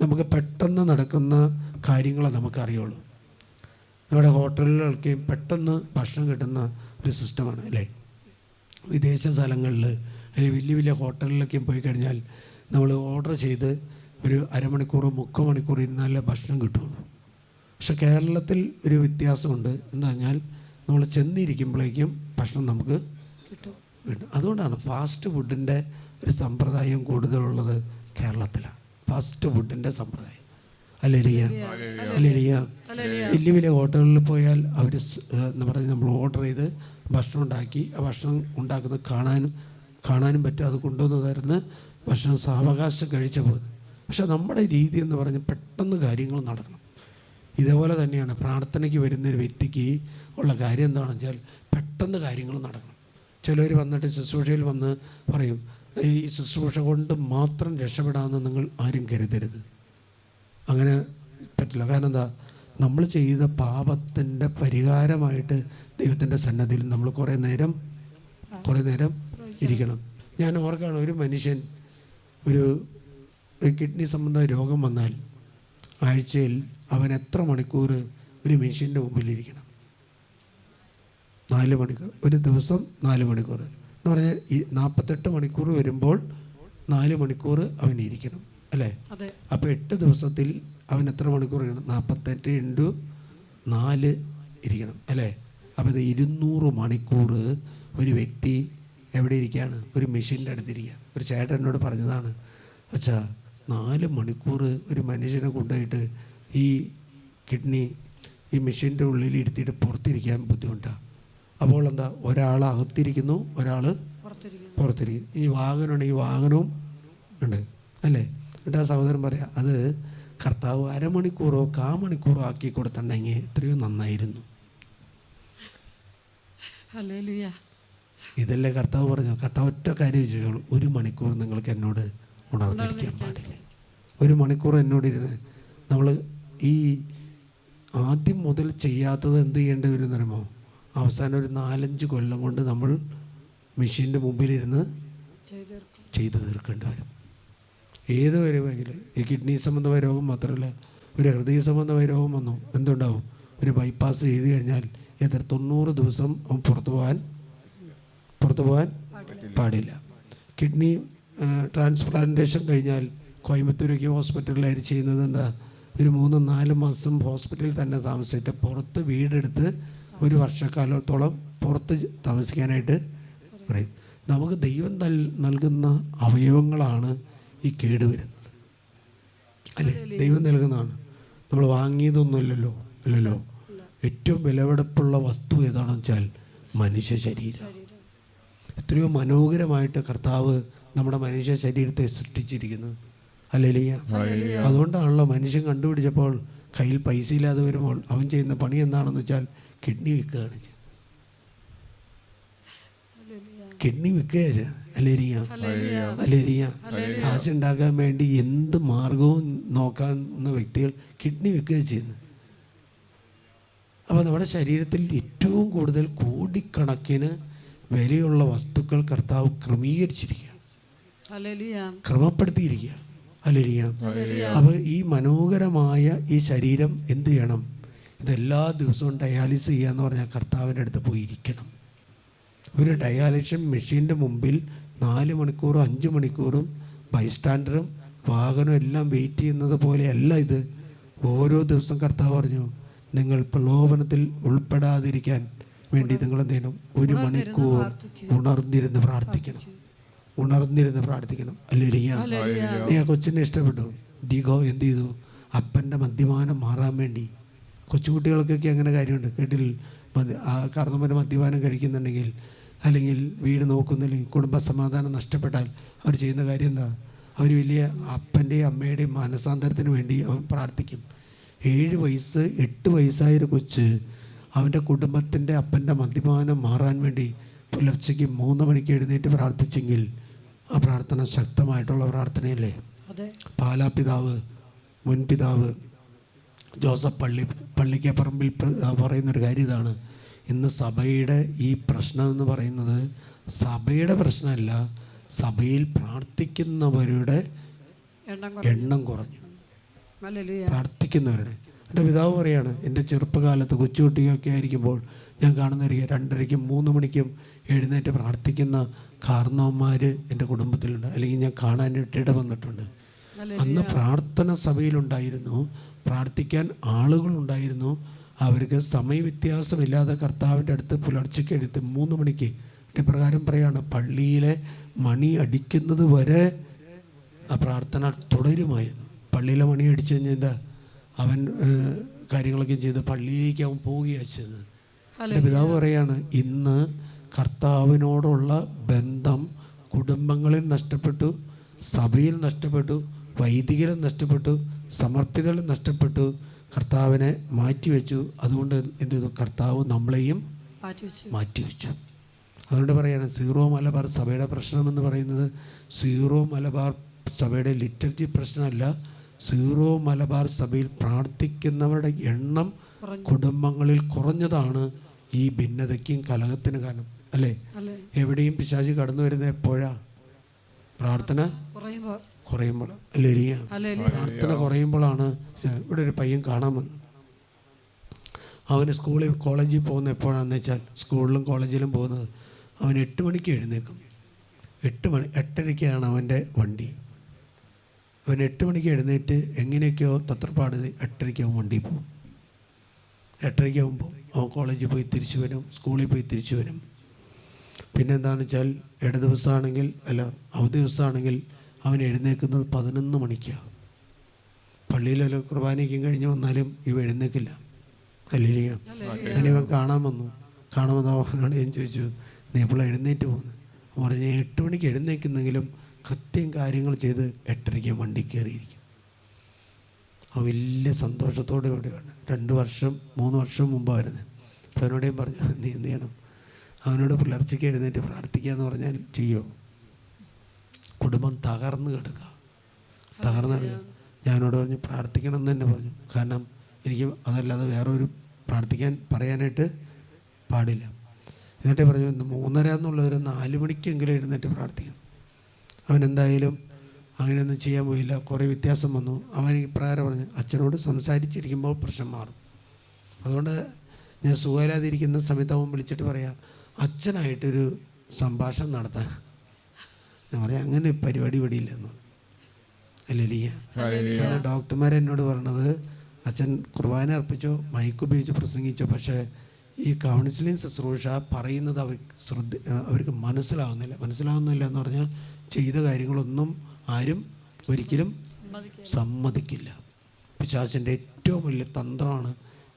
നമുക്ക് പെട്ടെന്ന് നടക്കുന്ന കാര്യങ്ങളെ നമുക്കറിയുള്ളൂ. നമ്മുടെ ഹോട്ടലുകൾക്ക് പെട്ടെന്ന് ഭക്ഷണം കിട്ടുന്ന ഒരു സിസ്റ്റമാണ് അല്ലേ? വിദേശ സ്ഥലങ്ങളിൽ അല്ലെങ്കിൽ വലിയ വലിയ ഹോട്ടലിലൊക്കെ പോയി കഴിഞ്ഞാൽ നമ്മൾ ഓർഡർ ചെയ്ത് ഒരു അരമണിക്കൂർ 3/4 മണിക്കൂർ ഇരുന്നാലേ ഭക്ഷണം കിട്ടുള്ളൂ. പക്ഷെ കേരളത്തിൽ ഒരു വ്യത്യാസമുണ്ട്. എന്താ പറഞ്ഞാൽ നമ്മൾ ചെന്നിരിക്കുമ്പോഴേക്കും ഭക്ഷണം നമുക്ക് കിട്ടും. അതുകൊണ്ടാണ് ഫാസ്റ്റ് ഫുഡിൻ്റെ ഒരു സമ്പ്രദായം കൂടുതലുള്ളത് കേരളത്തിലാണ്. ഫാസ്റ്റ് ഫുഡിൻ്റെ സമ്പ്രദായം അല്ലേ? വലിയ വലിയ ഹോട്ടലുകളിൽ പോയാൽ അവർ എന്ന് പറഞ്ഞ് നമ്മൾ ഓർഡർ ചെയ്ത് ഭക്ഷണം ഉണ്ടാക്കി, ആ ഭക്ഷണം ഉണ്ടാക്കുന്നത് കാണാനും പറ്റും. അത് കൊണ്ടുവന്ന് തരുന്ന ഭക്ഷണം സാവകാശം കഴിച്ച പോകുന്നത്. പക്ഷെ നമ്മുടെ രീതി എന്ന് പറഞ്ഞ് പെട്ടെന്ന് കാര്യങ്ങൾ നടക്കണം. ഇതേപോലെ തന്നെയാണ് പ്രാർത്ഥനയ്ക്ക് വരുന്നൊരു വ്യക്തിക്ക് ഉള്ള കാര്യം എന്താണെന്ന് വെച്ചാൽ പെട്ടെന്ന് കാര്യങ്ങൾ നടക്കണം. ചിലർ വന്നിട്ട് ശുശ്രൂഷയിൽ വന്ന് പറയും, ഈ ശുശ്രൂഷ കൊണ്ട് മാത്രം രക്ഷപ്പെടാമെന്ന് നിങ്ങൾ ആരും കരുതരുത്. അങ്ങനെ പറ്റില്ല. കാരണം എന്താ? നമ്മൾ ചെയ്ത പാപത്തിൻ്റെ പരിഹാരമായിട്ട് ദൈവത്തിൻ്റെ സന്നദ്ധിയിൽ നമ്മൾ കുറേ നേരം ഇരിക്കണം. ഞാൻ ഓർക്കാണ്, ഒരു മനുഷ്യൻ ഒരു കിഡ്നി സംബന്ധ രോഗം വന്നാൽ ആഴ്ചയിൽ അവൻ എത്ര മണിക്കൂർ ഒരു മെഷീൻ്റെ മുമ്പിലിരിക്കണം? 4 മണിക്കൂർ. ഒരു ദിവസം 4 മണിക്കൂർ എന്ന് പറഞ്ഞാൽ 48 മണിക്കൂർ വരുമ്പോൾ 4 മണിക്കൂർ അവൻ ഇരിക്കണം അല്ലേ? അപ്പോൾ 8 ദിവസത്തിൽ അവൻ എത്ര മണിക്കൂർ ഇരിക്കണം? 48 × 4 ഇരിക്കണം അല്ലേ? അപ്പോൾ ഇത് 200 മണിക്കൂർ ഒരു വ്യക്തി എവിടെ ഇരിക്കുകയാണ്? ഒരു മെഷീൻ്റെ അടുത്തിരിക്കുക. ഒരു ചേട്ടൻ എന്നോട് പറഞ്ഞതാണ്, അച്ഛാ 4 മണിക്കൂർ ഒരു മനുഷ്യനെ കൊണ്ടുപോയിട്ട് ഈ കിഡ്നി ഈ മെഷീൻ്റെ ഉള്ളിൽ ഇരുത്തിയിട്ട് പുറത്തിരിക്കാൻ ബുദ്ധിമുട്ടാണ്. അപ്പോൾ എന്താ? ഒരാൾ അകത്തിരിക്കുന്നു, ഒരാൾ പുറത്തിരിക്കുന്നു. ഈ വാഹനമുണ്ടെങ്കിൽ വാഹനവും ഉണ്ട് അല്ലേ? എന്നിട്ട് ആ സഹോദരൻ പറയാം, അത് കർത്താവ് 1/2 മണിക്കൂറോ 1/4 മണിക്കൂറോ ആക്കി കൊടുത്തിട്ടുണ്ടെങ്കിൽ എത്രയോ നന്നായിരുന്നു. ഇതല്ലേ കർത്താവ് പറഞ്ഞു? കർത്താവ് ഒറ്റ കാര്യം ചോദിച്ചോളൂ, 1 മണിക്കൂർ നിങ്ങൾക്ക് എന്നോട് ഉണർന്നിരിക്കാൻ പാടില്ല. 1 മണിക്കൂർ എന്നോട് ഇരുന്ന് നമ്മൾ ഈ ആദ്യം മുതൽ ചെയ്യാത്തത് എന്ത് ചെയ്യേണ്ടി വരും എന്നറിയുമോ? അവസാനം ഒരു 4-5 കൊല്ലം കൊണ്ട് നമ്മൾ മെഷീൻ്റെ മുമ്പിലിരുന്ന് ചെയ്തു തീർക്കേണ്ടി വരും. ഏത് വരുമെങ്കിലും ഈ കിഡ്നി സംബന്ധമായ രോഗം മാത്രമല്ല, ഒരു ഹൃദയ സംബന്ധമായ രോഗം വന്നു എന്തുണ്ടാവും? ഒരു ബൈപ്പാസ് ചെയ്ത് കഴിഞ്ഞാൽ 90 ദിവസം അവൻ പുറത്തു പോകാൻ പാടില്ല. കിഡ്നി ട്രാൻസ്പ്ലാന്റേഷൻ കഴിഞ്ഞാൽ കോയമ്പത്തൂരൊക്കെ ഹോസ്പിറ്റലിൽ ചെയ്യുന്നത് എന്താ? ഒരു 3-4 മാസം ഹോസ്പിറ്റലിൽ തന്നെ താമസിച്ചിട്ട് പുറത്ത് വീടെടുത്ത് 1 വർഷക്കാലത്തോളം പുറത്ത് താമസിക്കാനായിട്ട് പറയും. നമുക്ക് ദൈവം നൽകുന്ന അവയവങ്ങളാണ് ഈ കേടുവരുന്നത്, അല്ലേ? ദൈവം നൽകുന്നതാണ്, നമ്മൾ വാങ്ങിയതൊന്നുമല്ലല്ലോ. അല്ലല്ലോ. ഏറ്റവും വിലപിടിപ്പുള്ള വസ്തു ഏതാണെന്ന് വെച്ചാൽ മനുഷ്യ ശരീരം. എത്രയോ മനോഹരമായിട്ട് കർത്താവ് നമ്മുടെ മനുഷ്യ ശരീരത്തെ സൃഷ്ടിച്ചിരിക്കുന്നത്. ഹല്ലേലൂയ. അതുകൊണ്ടാണല്ലോ മനുഷ്യൻ കണ്ടുപിടിച്ചപ്പോൾ കയ്യിൽ പൈസ ഇല്ലാതെ വരുമ്പോൾ അവൻ ചെയ്യുന്ന പണി എന്താണെന്ന് വെച്ചാൽ കിഡ്നി വിൽക്കുകയാണ് ചെയ്യുന്നത്. കിഡ്നി വിൽക്കുക. ഹല്ലേലൂയ. കാശുണ്ടാക്കാൻ വേണ്ടി എന്ത് മാർഗവും നോക്കാവുന്ന വ്യക്തികൾ കിഡ്നി വിൽക്കുക ചെയ്യുന്നത്. അപ്പോൾ നമ്മുടെ ശരീരത്തിൽ ഏറ്റവും കൂടുതൽ കോടിക്കണക്കിന് വിലയുള്ള വസ്തുക്കൾ കർത്താവ് ക്രമീകരിച്ചിരിക്കുക, ക്രമപ്പെടുത്തിയിരിക്കുക. ഹല്ലേലൂയ. അപ്പോൾ ഈ മനോഹരമായ ഈ ശരീരം എന്ത് ചെയ്യണം? ഇതെല്ലാ ദിവസവും ഡയാലിസിസ് ചെയ്യാന്ന് പറഞ്ഞാൽ കർത്താവിൻ്റെ അടുത്ത് പോയി ഇരിക്കണം. ഒരു ഡയാലിസിസ് മെഷീൻ്റെ മുമ്പിൽ 4 മണിക്കൂറും 5 മണിക്കൂറും ബൈസ്റ്റാൻഡറും വാഹനവും എല്ലാം വെയിറ്റ് ചെയ്യുന്നത് പോലെയല്ല ഇത്. ഓരോ ദിവസം കർത്താവ് പറഞ്ഞു, നിങ്ങൾ പ്രലോഭനത്തിൽ ഉൾപ്പെടാതിരിക്കാൻ വേണ്ടി നിങ്ങൾ എന്ത് ചെയ്യണം? 1 മണിക്കൂർ ഉണർന്നിരുന്ന് പ്രാർത്ഥിക്കണം. ഹല്ലേലൂയ. നീ ആ കൊച്ചിനെ ഇഷ്ടപ്പെട്ടു. ഡീഗോ എന്ത് ചെയ്തു? അപ്പൻ്റെ മദ്യപാനം മാറാൻ വേണ്ടി. കൊച്ചുകുട്ടികൾക്കൊക്കെ അങ്ങനെ കാര്യമുണ്ട്, കേട്ടിൽ. കാരണവന്മാർ മദ്യപാനം കഴിക്കുന്നുണ്ടെങ്കിൽ, അല്ലെങ്കിൽ വീട് നോക്കുന്നില്ലെങ്കിൽ, കുടുംബ സമാധാനം നഷ്ടപ്പെട്ടാൽ അവർ ചെയ്യുന്ന കാര്യം എന്താ? അവർ വലിയ അപ്പൻ്റെയും അമ്മയുടെയും മാനസാന്തരത്തിന് വേണ്ടി അവൻ പ്രാർത്ഥിക്കും. 7 വയസ്സ് 8 വയസ്സായൊരു കൊച്ച് അവൻ്റെ കുടുംബത്തിൻ്റെ അപ്പൻ്റെ മദ്യപാനം മാറാൻ വേണ്ടി പുലർച്ചയ്ക്ക് 3 മണിക്ക് എഴുന്നേറ്റ് പ്രാർത്ഥിച്ചെങ്കിൽ ആ പ്രാർത്ഥന ശക്തമായിട്ടുള്ള പ്രാർത്ഥനയല്ലേ? പാലാ പിതാവ്, മുൻ പിതാവ് ജോസഫ് പള്ളിക്കപ്പറമ്പിൽ പറയുന്നൊരു കാര്യം ഇതാണ്. ഇന്ന് സഭയുടെ ഈ പ്രശ്നം എന്ന് പറയുന്നത് സഭയുടെ പ്രശ്നമല്ല, സഭയിൽ പ്രാർത്ഥിക്കുന്നവരുടെ എണ്ണം കുറഞ്ഞു. പ്രാർത്ഥിക്കുന്നവരുടെ. എൻ്റെ പിതാവ് പറയാണ്, എൻ്റെ ചെറുപ്പകാലത്ത് കൊച്ചുകുട്ടിയൊക്കെ ആയിരിക്കുമ്പോൾ ഞാൻ കാണുന്നവരിക 2:30-ക്കും 3 മണിക്കും എഴുന്നേറ്റ് പ്രാർത്ഥിക്കുന്ന കാരണവന്മാർ എൻ്റെ കുടുംബത്തിലുണ്ട്, അല്ലെങ്കിൽ ഞാൻ കാണാനായിട്ട് ഇടവന്നിട്ടുണ്ട്. അന്ന് പ്രാർത്ഥന സഭയിലുണ്ടായിരുന്നു, പ്രാർത്ഥിക്കാൻ ആളുകളുണ്ടായിരുന്നു. അവർക്ക് സമയവ്യത്യാസമില്ലാതെ കർത്താവിൻ്റെ അടുത്ത് പുലർച്ചയ്ക്ക് എടുത്ത് 3 മണിക്ക് ഇപ്രകാരം പറയാണ്, പള്ളിയിലെ മണി അടിക്കുന്നത് വരെ ആ പ്രാർത്ഥന തുടരുമായിരുന്നു. പള്ളിയിലെ മണി അടിച്ചു കഴിഞ്ഞാൽ എന്താ? അവൻ കാര്യങ്ങളൊക്കെ ചെയ്ത് പള്ളിയിലേക്ക് അവൻ പോവുകയാണ് ചെയ്തത്. എൻ്റെ പിതാവ് പറയാണ്, ഇന്ന് കർത്താവിനോടുള്ള ബന്ധം കുടുംബങ്ങളിൽ നഷ്ടപ്പെട്ടു, സഭയിൽ നഷ്ടപ്പെട്ടു, വൈദികരും നഷ്ടപ്പെട്ടു, സമർപ്പിതരും നഷ്ടപ്പെട്ടു, കർത്താവിനെ മാറ്റിവെച്ചു. അതുകൊണ്ട് എന്ത് ചെയ്തു? കർത്താവ് നമ്മളെയും മാറ്റിവെച്ചു. അതുകൊണ്ട് പറയാണ്, സീറോ മലബാർ സഭയുടെ പ്രശ്നമെന്ന് പറയുന്നത് സീറോ മലബാർ സഭയുടെ ലിറ്റർജി പ്രശ്നമല്ല, സീറോ മലബാർ സഭയിൽ പ്രാർത്ഥിക്കുന്നവരുടെ എണ്ണം കുടുംബങ്ങളിൽ കുറഞ്ഞതാണ് ഈ ഭിന്നതയ്ക്കും കലഹത്തിന് കാരണം, അല്ലേ? എവിടെയും പിശാചി കടന്നു വരുന്നത് എപ്പോഴാ? പ്രാർത്ഥന കുറയുമ്പോൾ. അല്ലേ? പ്രാർത്ഥന കുറയുമ്പോഴാണ്. ഇവിടെ ഒരു പയ്യൻ കാണാൻ വന്നു. അവന് കോളേജിൽ പോകുന്ന എപ്പോഴാണെന്ന് വെച്ചാൽ, സ്കൂളിലും കോളേജിലും പോകുന്നത് അവൻ 8 മണിക്ക് എഴുന്നേക്കും. 8:30ക്കാണ് അവൻ്റെ വണ്ടി. അവൻ 8 മണിക്ക് എഴുന്നേറ്റ് എങ്ങനെയൊക്കെയോ തത്രപ്പാട് 8:30ക്ക് അവൻ വണ്ടി പോകും. 8:30 ആകുമ്പോൾ അവൻ കോളേജിൽ പോയി തിരിച്ചു വരും, സ്കൂളിൽ പോയി തിരിച്ചു വരും. പിന്നെ എന്താണെന്ന് വെച്ചാൽ ദിവസമാണെങ്കിൽ അവധി ദിവസമാണെങ്കിൽ അവൻ എഴുന്നേക്കുന്നത് 11 മണിക്കാണ്. പള്ളിയിലോ കുർബാനയ്ക്കും കഴിഞ്ഞ് വന്നാലും ഇവ എഴുന്നേക്കില്ല. ഹല്ലേലൂയ. അങ്ങനെ ഇവൻ കാണാൻ വന്നു. അവനോട് ഞാൻ ചോദിച്ചു, നീ എപ്പോൾ എഴുന്നേറ്റ് പോകുന്നത്? പറഞ്ഞ് 8 മണിക്ക് എഴുന്നേക്കുന്നെങ്കിലും കൃത്യം കാര്യങ്ങൾ ചെയ്ത് 8:30ക്ക് വണ്ടി കയറിയിരിക്കും. അവൻ വലിയ സന്തോഷത്തോടെ ഇവിടെയാണ്. 2 വർഷം 3 വർഷം മുമ്പാണ് വരുന്നത്. അപ്പോൾ അവനോടേയും പറഞ്ഞു, നീ എന്ത് ചെയ്യണം? അവനോട് പുലർച്ചയ്ക്ക് എഴുന്നേറ്റ് പ്രാർത്ഥിക്കുക എന്ന് പറഞ്ഞാൽ ചെയ്യോ? കുടുംബം തകർന്നു കിടക്കുക. ഞാനോട് പറഞ്ഞു പ്രാർത്ഥിക്കണം എന്ന് തന്നെ പറഞ്ഞു. കാരണം എനിക്ക് അതല്ലാതെ വേറൊരു പ്രാർത്ഥിക്കാൻ പറയാനായിട്ട് പാടില്ല. എന്നിട്ട് പറഞ്ഞു, 3:30 എന്നുള്ളൊരു 4 മണിക്കെങ്കിലും എഴുന്നേറ്റ് പ്രാർത്ഥിക്കണം. അവൻ എന്തായാലും അങ്ങനെയൊന്നും ചെയ്യാൻ പോയില്ല. കുറേ വ്യത്യാസം വന്നു. അവൻ ഈ പ്രകാരം പറഞ്ഞു, അച്ഛനോട് സംസാരിച്ചിരിക്കുമ്പോൾ പ്രശ്നം മാറും. അതുകൊണ്ട് ഞാൻ സുഖമില്ലാതിരിക്കുന്ന സമയത്ത് അവൻ വിളിച്ചിട്ട് പറയാം, അച്ഛനായിട്ടൊരു സംഭാഷണം നടത്താൻ. ഞാൻ പറയാം, അങ്ങനെ പരിപാടി ഇവിടെയില്ലെന്ന്. അല്ലേ? കാരണം ഡോക്ടർമാരെന്നോട് പറഞ്ഞത്, അച്ഛൻ കുർബാന അർപ്പിച്ചോ മൈക്ക് ഉപയോഗിച്ച് പ്രസംഗിച്ചോ, പക്ഷേ ഈ കൗൺസിലിംഗ് ശുശ്രൂഷ പറയുന്നത് അവർക്ക് മനസ്സിലാവുന്നില്ല എന്ന് പറഞ്ഞാൽ ചെയ്ത കാര്യങ്ങളൊന്നും ആരും ഒരിക്കലും സമ്മതിക്കില്ല. പിശാചിൻ്റെ ഏറ്റവും വലിയ തന്ത്രമാണ്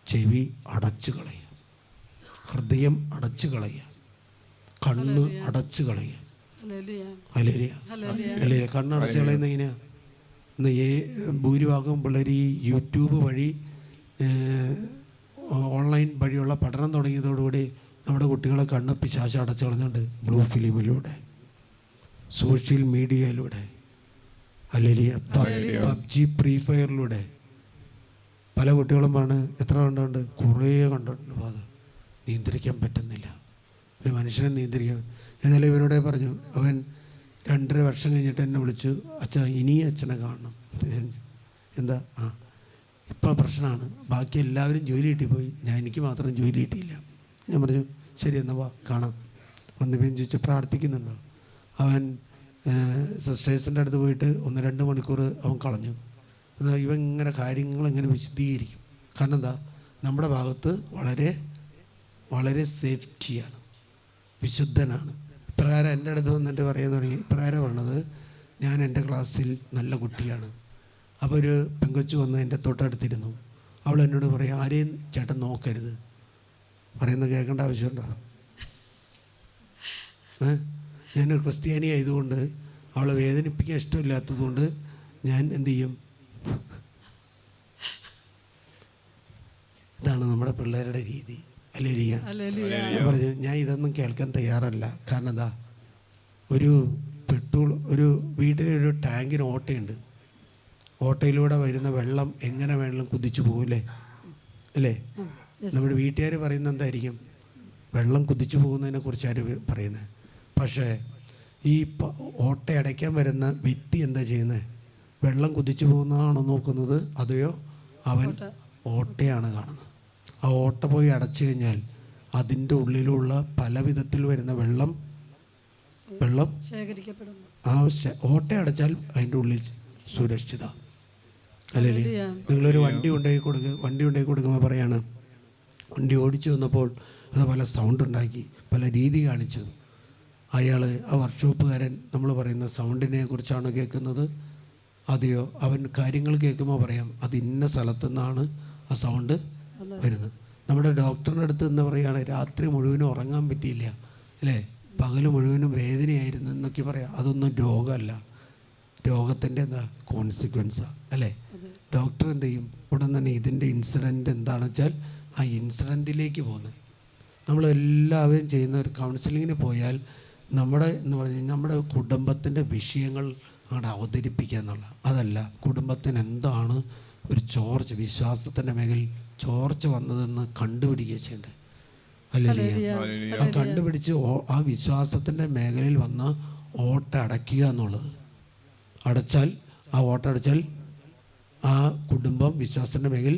ചെവി അടച്ചു കളയുക, ഹൃദയം അടച്ചു കളയുക, കണ്ണ് അടച്ചു കളയുക. അല്ലേ? കണ്ണടച്ചു കളയുന്ന എങ്ങനെയാണ്? ഇന്ന് ഭൂരിഭാഗം പിള്ളേർ ഈ യൂട്യൂബ് വഴി ഓൺലൈൻ വഴിയുള്ള പഠനം തുടങ്ങിയതോടുകൂടി നമ്മുടെ കുട്ടികളെ കണ്ണ് പിശാച് അടച്ചു കളഞ്ഞുണ്ട്. ബ്ലൂ ഫിലിമിലൂടെ, സോഷ്യൽ മീഡിയയിലൂടെ, അല്ലെങ്കിൽ പബ്ജി, ഫ്രീ ഫയറിലൂടെ പല കുട്ടികളും പറഞ്ഞ് എത്ര കണ്ടുണ്ട്? കുറേ കണ്ടിട്ടുണ്ട്. അത് നിയന്ത്രിക്കാൻ പറ്റുന്നില്ല, ഒരു മനുഷ്യനെ നിയന്ത്രിക്കാൻ. എന്നാലും ഇവരോട് പറഞ്ഞു, അവൻ 2.5 വർഷം കഴിഞ്ഞിട്ട് എന്നെ വിളിച്ചു, അച്ഛാ ഇനി അച്ഛനെ കാണണം. എന്താ? ഇപ്പോൾ പ്രശ്നമാണ്, ബാക്കി എല്ലാവരും ജോലി കിട്ടിപ്പോയി, എനിക്ക് മാത്രം ജോലി കിട്ടിയില്ല. ഞാൻ പറഞ്ഞു ശരി എന്നാൽ വാ കാണാം. വന്നപ്പോൾ ചോദിച്ചു പ്രാർത്ഥിക്കുന്നുണ്ടോ? അവൻ സിസ്റ്റേഴ്സിൻ്റെ അടുത്ത് പോയിട്ട് 1-2 മണിക്കൂർ അവൻ കളഞ്ഞു. എന്നാൽ ഇവൻ ഇങ്ങനെ കാര്യങ്ങളിങ്ങനെ വിശദീകരിക്കും. കാരണം എന്താ? നമ്മുടെ ഭാഗത്ത് വളരെ വളരെ സേഫ്റ്റിയാണ്, വിശുദ്ധനാണ്. ഇപ്രകാരം എൻ്റെ അടുത്ത് വന്നിട്ട് പറയാൻ തുടങ്ങി. ഇപ്രകാരം പറഞ്ഞത്, ഞാൻ എൻ്റെ ക്ലാസ്സിൽ നല്ല കുട്ടിയാണ്. അപ്പോൾ ഒരു പെങ്കൊച്ചു വന്ന് എൻ്റെ തൊട്ടടുത്തിരുന്നു. അവൾ എന്നോട് പറയും, ആരെയും ചേട്ടൻ നോക്കരുത്. പറയുന്നത് കേൾക്കേണ്ട ആവശ്യമുണ്ടോ? ഞാനൊരു ക്രിസ്ത്യാനി ആയതുകൊണ്ട് അവളെ വേദനിപ്പിക്കാൻ ഇഷ്ടമില്ലാത്തതുകൊണ്ട് ഞാൻ എന്തു ചെയ്യും? ഇതാണ് നമ്മുടെ പിള്ളേരുടെ രീതി. അല്ലേ? ഞാൻ പറഞ്ഞു ഞാൻ ഇതൊന്നും കേൾക്കാൻ തയ്യാറല്ല. കാരണം എന്താ? ഒരു വീട്ടിലൊരു ടാങ്കിന് ഓട്ടയുണ്ട്. ഓട്ടയിലൂടെ വരുന്ന വെള്ളം എങ്ങനെ വേണമെങ്കിലും കുതിച്ചു പോകില്ലേ? അല്ലേ? നമ്മുടെ വീട്ടുകാർ പറയുന്നത് എന്തായിരിക്കും? വെള്ളം കുതിച്ചു പോകുന്നതിനെ കുറിച്ച് ആര് പറയുന്നത്? പക്ഷേ ഈ ഓട്ട അടയ്ക്കാൻ വരുന്ന വ്യക്തി എന്താ ചെയ്യുന്നത്? വെള്ളം കുതിച്ചു പോകുന്നതാണോ നോക്കുന്നത്, അതെയോ അവൻ ഓട്ടയാണ് കാണുന്നത്? ആ ഓട്ട പോയി അടച്ചു കഴിഞ്ഞാൽ അതിൻ്റെ ഉള്ളിലുള്ള പല വിധത്തിൽ വരുന്ന വെള്ളം ആ ഓട്ട അടച്ചാൽ അതിൻ്റെ ഉള്ളിൽ സുരക്ഷിത. അല്ലേ? നിങ്ങളൊരു വണ്ടി ഉണ്ടാക്കി കൊടുക്കുമ്പോൾ പറയാണ്, വണ്ടി ഓടിച്ചു വന്നപ്പോൾ അത് പല സൗണ്ട് ഉണ്ടാക്കി, പല രീതി കാണിച്ചു. അയാൾ ആ വർക്ക്ഷോപ്പുകാരൻ നമ്മൾ പറയുന്ന സൗണ്ടിനെ കുറിച്ചാണോ കേൾക്കുന്നത്, അതെയോ അവൻ കാര്യങ്ങൾ കേൾക്കുമ്പോൾ പറയാം അത് ഇന്ന സ്ഥലത്തു നിന്നാണ് ആ സൗണ്ട് വരുന്നത്. നമ്മുടെ ഡോക്ടറിൻ്റെ അടുത്ത് എന്ന് പറയുകയാണ്, രാത്രി മുഴുവനും ഉറങ്ങാൻ പറ്റിയില്ല, അല്ലേ, പകൽ മുഴുവനും വേദനയായിരുന്നു എന്നൊക്കെ പറയാം. അതൊന്നും രോഗമല്ല, രോഗത്തിൻ്റെ എന്താ കോൺസിക്വൻസാണ്. അല്ലേ? ഡോക്ടർ എന്ത് ചെയ്യും? ഉടൻ തന്നെ ഇതിൻ്റെ ഇൻസിഡൻറ്റ് എന്താണെന്ന് വെച്ചാൽ ആ ഇൻസിഡൻറ്റിലേക്ക് പോകുന്നത്. നമ്മളെല്ലാവരും ചെയ്യുന്ന ഒരു കൗൺസിലിങ്ങിന് പോയാൽ നമ്മുടെ കുടുംബത്തിൻ്റെ വിഷയങ്ങൾ അങ്ങോട്ട് അവതരിപ്പിക്കുക എന്നുള്ള അതല്ല, കുടുംബത്തിന് എന്താണ് ഒരു ചോർച്ച, വിശ്വാസത്തിൻ്റെ മേഖലയിൽ ചോർച്ച വന്നതെന്ന് കണ്ടുപിടിക്കുക ചെയ്യേണ്ടത്. അല്ലേ? ആ കണ്ടുപിടിച്ച് ആ വിശ്വാസത്തിൻ്റെ മേഖലയിൽ വന്ന ഓട്ട അടയ്ക്കുക എന്നുള്ളത്. ആ ഓട്ട അടച്ചാൽ ആ കുടുംബം വിശ്വാസത്തിൻ്റെ മേഖലയിൽ.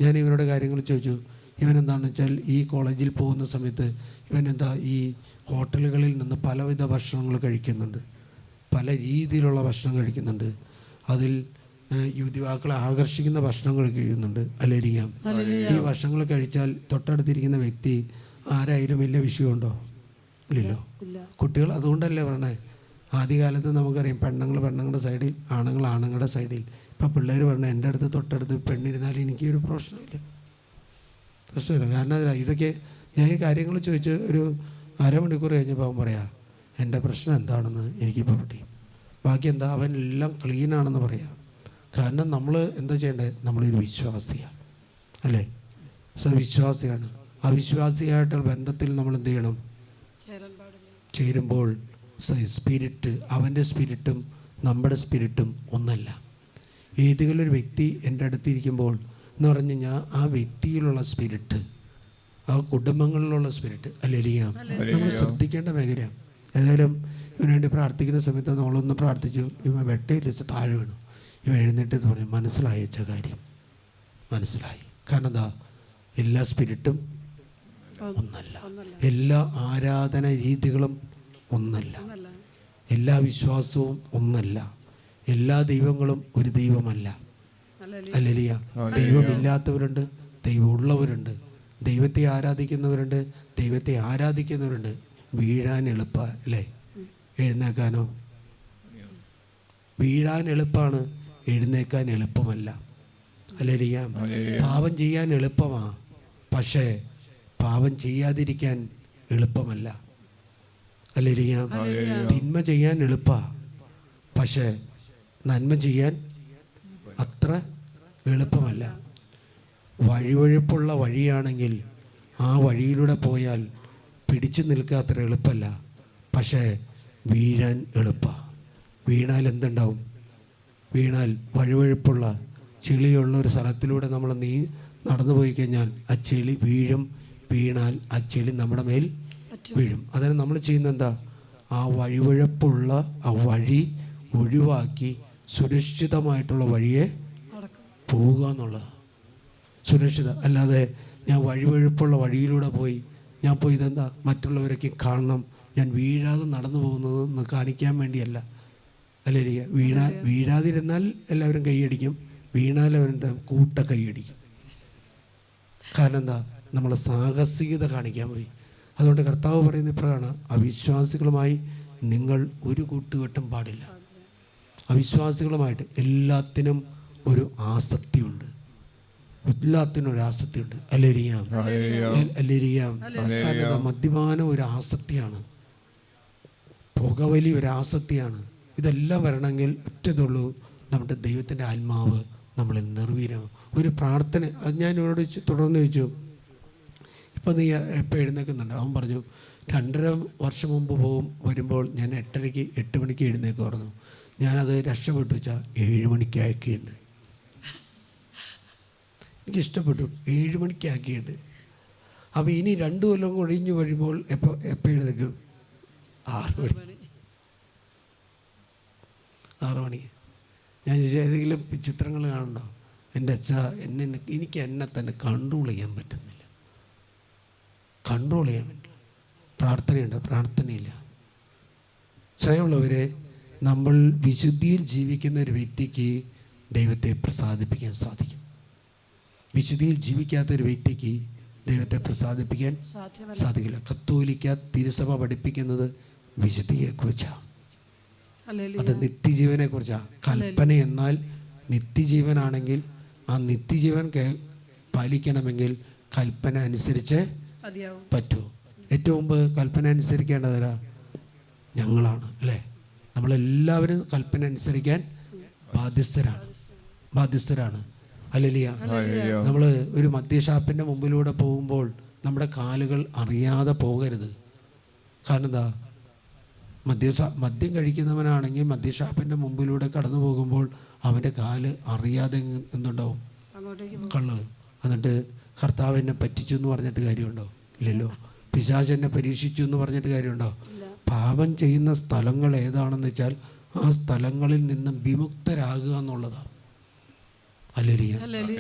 ഞാൻ ഇവരുടെ കാര്യങ്ങൾ ചോദിച്ചു. ഇവനെന്താണെന്ന് വെച്ചാൽ ഈ കോളേജിൽ പോകുന്ന സമയത്ത് ഇവനെന്താ ഈ ഹോട്ടലുകളിൽ നിന്ന് പലവിധ ഭക്ഷണങ്ങൾ കഴിക്കുന്നുണ്ട്, പല രീതിയിലുള്ള ഭക്ഷണം കഴിക്കുന്നുണ്ട്. അതിൽ യുവാക്കളെ ആകർഷിക്കുന്ന ഭക്ഷണങ്ങൾ കഴിക്കുന്നുണ്ട്. അല്ലേരിക്കാം. ഈ ഭക്ഷണങ്ങൾ കഴിച്ചാൽ തൊട്ടടുത്തിരിക്കുന്ന വ്യക്തി ആരായാലും വലിയ വിഷയമുണ്ടോ? ഇല്ലല്ലോ. കുട്ടികൾ അതുകൊണ്ടല്ലേ പറയണേ, ആദ്യകാലത്ത് നമുക്കറിയാം പെണ്ണുങ്ങളുടെ സൈഡിൽ, ആണുങ്ങളുടെ സൈഡിൽ. ഇപ്പം പിള്ളേർ പറഞ്ഞാൽ എൻ്റെ അടുത്ത് തൊട്ടടുത്ത് പെണ്ണിരുന്നാൽ എനിക്കൊരു പ്രശ്നമില്ല. കാരണം അതില്ല. ഇതൊക്കെ ഞാൻ ഈ കാര്യങ്ങൾ ചോദിച്ച് ഒരു അരമണിക്കൂർ കഴിഞ്ഞപ്പോൾ അവൻ പറയാം എൻ്റെ പ്രശ്നം എന്താണെന്ന് എനിക്കിപ്പോൾ പറ്റി. ബാക്കി എന്താ അവനെല്ലാം ക്ലീനാണെന്ന് പറയാം. കാരണം നമ്മൾ എന്താ ചെയ്യേണ്ടത്? നമ്മളൊരു വിശ്വാസിയാണ്. അല്ലേ? വിശ്വാസിയാണ്. അവിശ്വാസിയായിട്ടുള്ള ബന്ധത്തിൽ നമ്മൾ എന്ത് ചെയ്യണം? ചേരുമ്പോൾ സ്പിരിറ്റ്, അവൻ്റെ സ്പിരിറ്റും നമ്മുടെ സ്പിരിറ്റും ഒന്നല്ല. ഏതെങ്കിലും ഒരു വ്യക്തി എൻ്റെ അടുത്തിരിക്കുമ്പോൾ എന്ന് പറഞ്ഞു കഴിഞ്ഞാൽ ആ വ്യക്തിയിലുള്ള സ്പിരിറ്റ്, ആ കുടുംബങ്ങളിലുള്ള സ്പിരിറ്റ് അല്ലേരിക്കാം നമ്മൾ ശ്രദ്ധിക്കേണ്ട മേഖലയാണ്. ഏതായാലും ഇവന് വേണ്ടി പ്രാർത്ഥിക്കുന്ന സമയത്ത് നമ്മളൊന്ന് പ്രാർത്ഥിച്ചു. ഇവൻ വെട്ടയിലിച്ച് താഴെ വീണു. ഇവൻ എഴുന്നേറ്റ് പറഞ്ഞു മനസ്സിലായച്ച കാര്യം മനസ്സിലായി. കാരണം എന്താ? എല്ലാ സ്പിരിറ്റും ഒന്നല്ല, എല്ലാ ആരാധന രീതികളും ഒന്നല്ല, എല്ലാ വിശ്വാസവും ഒന്നല്ല, എല്ലാ ദൈവങ്ങളും ഒരു ദൈവമല്ല. അല്ലേലിയ. ദൈവമില്ലാത്തവരുണ്ട്, ദൈവമുള്ളവരുണ്ട്. ദൈവത്തെ ആരാധിക്കുന്നവരുണ്ട്, ദൈവത്തെ ആരാധിക്കുന്നവരുണ്ട്. വീഴാൻ എളുപ്പമാണ് അല്ലേ? എഴുന്നേക്കാനോ? വീഴാൻ എളുപ്പമാണ്, എഴുന്നേക്കാൻ എളുപ്പമല്ല. ഹല്ലേലൂയ. പാപം ചെയ്യാൻ എളുപ്പമാണ്, പക്ഷേ പാപം ചെയ്യാതിരിക്കാൻ എളുപ്പമല്ല. ഹല്ലേലൂയ. തിന്മ ചെയ്യാൻ എളുപ്പമാണ്, പക്ഷേ നന്മ ചെയ്യാൻ അത്ര എളുപ്പമല്ല. വഴുവഴുപ്പുള്ള വഴിയാണെങ്കിൽ ആ വഴിയിലൂടെ പോയാൽ പിടിച്ചു നിൽക്കുക അത്ര എളുപ്പമല്ല, പക്ഷേ വീഴാൻ എളുപ്പമാണ്. വീണാൽ എന്തുണ്ടാവും? വീണാൽ വഴുവഴുപ്പുള്ള ചെളിയുള്ള ഒരു സ്ഥലത്തിലൂടെ നമ്മൾ നടന്നു പോയി കഴിഞ്ഞാൽ ആ ചെളി വീഴും. വീണാൽ ആ ചെളി നമ്മുടെ മേൽ വീഴും. അതിന് നമ്മൾ ചെയ്യുന്നത് എന്താ? ആ വഴുവഴുപ്പുള്ള ആ വഴി ഒഴിവാക്കി സുരക്ഷിതമായിട്ടുള്ള വഴിയെ പോവുക എന്നുള്ളത് സുരക്ഷിത. അല്ലാതെ ഞാൻ വഴുവഴുപ്പുള്ള വഴിയിലൂടെ പോയി ഇതെന്താ മറ്റുള്ളവരൊക്കെ കാണണം, ഞാൻ വീഴാതെ നടന്നു പോകുന്നതെന്ന് കാണിക്കാൻ വേണ്ടിയല്ല. അല്ലേ? വീഴാതിരുന്നാൽ എല്ലാവരും കൈയടിക്കും, വീണാൽ അവരെന്താ കൂട്ട കൈയടിക്കും. കാരണം എന്താ? നമ്മൾ സാഹസികത കാണിക്കാൻ പോയി. അതുകൊണ്ട് കർത്താവ് പറയുന്ന ഇപ്രകാരമാണ്, അവിശ്വാസികളുമായി നിങ്ങൾ ഒരു കൂട്ടുകെട്ടും പാടില്ല. അവിശ്വാസികളുമായിട്ട് എല്ലാത്തിനും ഒരു ആസക്തിയുണ്ട്, എല്ലാത്തിനും ഒരു ആസക്തിയുണ്ട്. അല്ലേരിയാം, അല്ലേരിയാം. കാരണം മദ്യപാനം ഒരു ആസക്തിയാണ്, പുകവലി ഒരു ആസക്തിയാണ്. ഇതെല്ലാം വരണമെങ്കിൽ ഒറ്റതുള്ളൂ, നമ്മുടെ ദൈവത്തിൻ്റെ ആത്മാവ് നമ്മളെ നിർവീര്യം. ഒരു പ്രാർത്ഥന, അത് ഞാൻ ഇവരോട് തുടർന്ന് ചോദിച്ചു, ഇപ്പം നീ എപ്പോൾ എഴുന്നേൽക്കുന്നുണ്ട്? അവൻ പറഞ്ഞു 2.5 വർഷം മുമ്പ് വരുമ്പോൾ ഞാൻ 8 മണിക്ക് എഴുന്നേക്കുമായിരുന്നു. ഞാനത് രക്ഷപ്പെട്ടു വെച്ചാൽ 7 മണിക്കാക്കിയിട്ടുണ്ട്. എനിക്കിഷ്ടപ്പെട്ടു, 7 മണിക്കാക്കിയിട്ട്. അപ്പോൾ ഇനി 2 കൊല്ലം ഒഴിഞ്ഞു കഴിയുമ്പോൾ എപ്പോൾ എഴുന്നേക്കും? 6 മണി. ഞാൻ ഏതെങ്കിലും ചിത്രങ്ങൾ കാണണ്ടോ? എൻ്റെ അച്ഛ എനിക്ക് എന്നെ തന്നെ കൺട്രോൾ ചെയ്യാൻ പറ്റുന്നില്ല. പ്രാർത്ഥനയില്ല. സ്നേഹമുള്ളവരെ, നമ്മൾ വിശുദ്ധിയിൽ ജീവിക്കുന്ന ഒരു വ്യക്തിക്ക് ദൈവത്തെ പ്രസാദിപ്പിക്കാൻ സാധിക്കും. വിശുദ്ധിയിൽ ജീവിക്കാത്ത ഒരു വ്യക്തിക്ക് ദൈവത്തെ പ്രസാദിപ്പിക്കാൻ സാധിക്കില്ല. കത്തോലിക്ക തിരുസഭ പഠിപ്പിക്കുന്നത് വിശുദ്ധിയെക്കുറിച്ചാണ്, അത് നിത്യജീവനെ കുറിച്ചാണ്. കൽപ്പന എന്നാൽ നിത്യജീവനാണെങ്കിൽ ആ നിത്യജീവൻ പാലിക്കണമെങ്കിൽ കൽപ്പന അനുസരിച്ച് പറ്റൂ. ഏറ്റവും മുമ്പ് കൽപ്പന അനുസരിക്കേണ്ടതല്ല ഞങ്ങളാണ്, അല്ലേ? നമ്മളെല്ലാവരും കൽപ്പന അനുസരിക്കാൻ ബാധ്യസ്ഥരാണ്. ഹല്ലേലൂയ. നമ്മൾ ഒരു മദ്യഷാപ്പിൻ്റെ മുമ്പിലൂടെ പോകുമ്പോൾ നമ്മുടെ കാലുകൾ അറിയാതെ പോകരുത്. കാരണം എന്താ? മദ്യം കഴിക്കുന്നവനാണെങ്കിൽ മദ്യഷാപ്പിൻ്റെ മുമ്പിലൂടെ കടന്നു പോകുമ്പോൾ അവൻ്റെ കാല് അറിയാതെ എന്തുണ്ടാവും? കള്ള്. എന്നിട്ട് കർത്താവ് എന്നെ പറ്റിച്ചു എന്ന് പറഞ്ഞിട്ട് കാര്യമുണ്ടോ? ഇല്ലല്ലോ. പിശാച് എന്നെ പരീക്ഷിച്ചു എന്ന് പറഞ്ഞിട്ട് കാര്യമുണ്ടോ? പാപം ചെയ്യുന്ന സ്ഥലങ്ങൾ ഏതാണെന്ന് വെച്ചാൽ ആ സ്ഥലങ്ങളിൽ നിന്നും വിമുക്തരാകുക എന്നുള്ളതാണ്. ഹല്ലേലൂയ.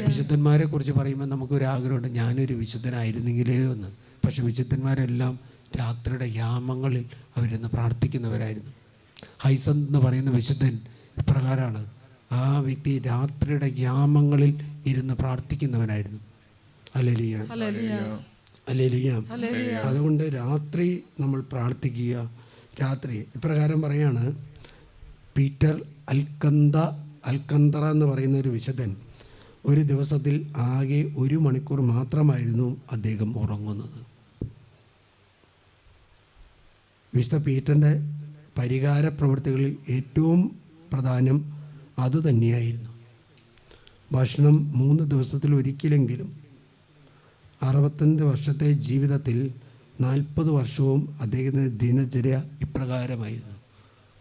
വിശുദ്ധന്മാരെ കുറിച്ച് പറയുമ്പോൾ നമുക്കൊരാഗ്രഹമുണ്ട്, ഞാനൊരു വിശുദ്ധനായിരുന്നെങ്കിലേ എന്ന്. പക്ഷെ വിശുദ്ധന്മാരെല്ലാം രാത്രിയുടെ യാമങ്ങളിൽ അവരിന്ന് പ്രാർത്ഥിക്കുന്നവരായിരുന്നു. ഹൈസന്ത് എന്ന് പറയുന്ന വിശുദ്ധൻ ഇപ്രകാരമാണ്, ആ വ്യക്തി രാത്രിയുടെ യാമങ്ങളിൽ ഇരുന്ന് പ്രാർത്ഥിക്കുന്നവനായിരുന്നു. Hallelujah, hallelujah. അതുകൊണ്ട് രാത്രി നമ്മൾ പ്രാർത്ഥിക്കുക. രാത്രി ഇപ്രകാരം പറയാണ്, പീറ്റർ അൽക്കന്തറ എന്ന് പറയുന്ന ഒരു വിശുദ്ധൻ ഒരു ദിവസത്തിൽ ആകെ 1 മണിക്കൂർ മാത്രമായിരുന്നു അദ്ദേഹം ഉറങ്ങുന്നത്. വിശുദ്ധ പീറ്ററിൻ്റെ പരിഹാര പ്രവൃത്തികളിൽ ഏറ്റവും പ്രധാനം അതുതന്നെയായിരുന്നു. ഭക്ഷണം 3 ദിവസത്തിൽ ഒരിക്കലെങ്കിലും. 65 വർഷത്തെ ജീവിതത്തിൽ 40 വർഷവും അദ്ദേഹത്തിൻ്റെ ദിനചര്യ ഇപ്രകാരമായിരുന്നു: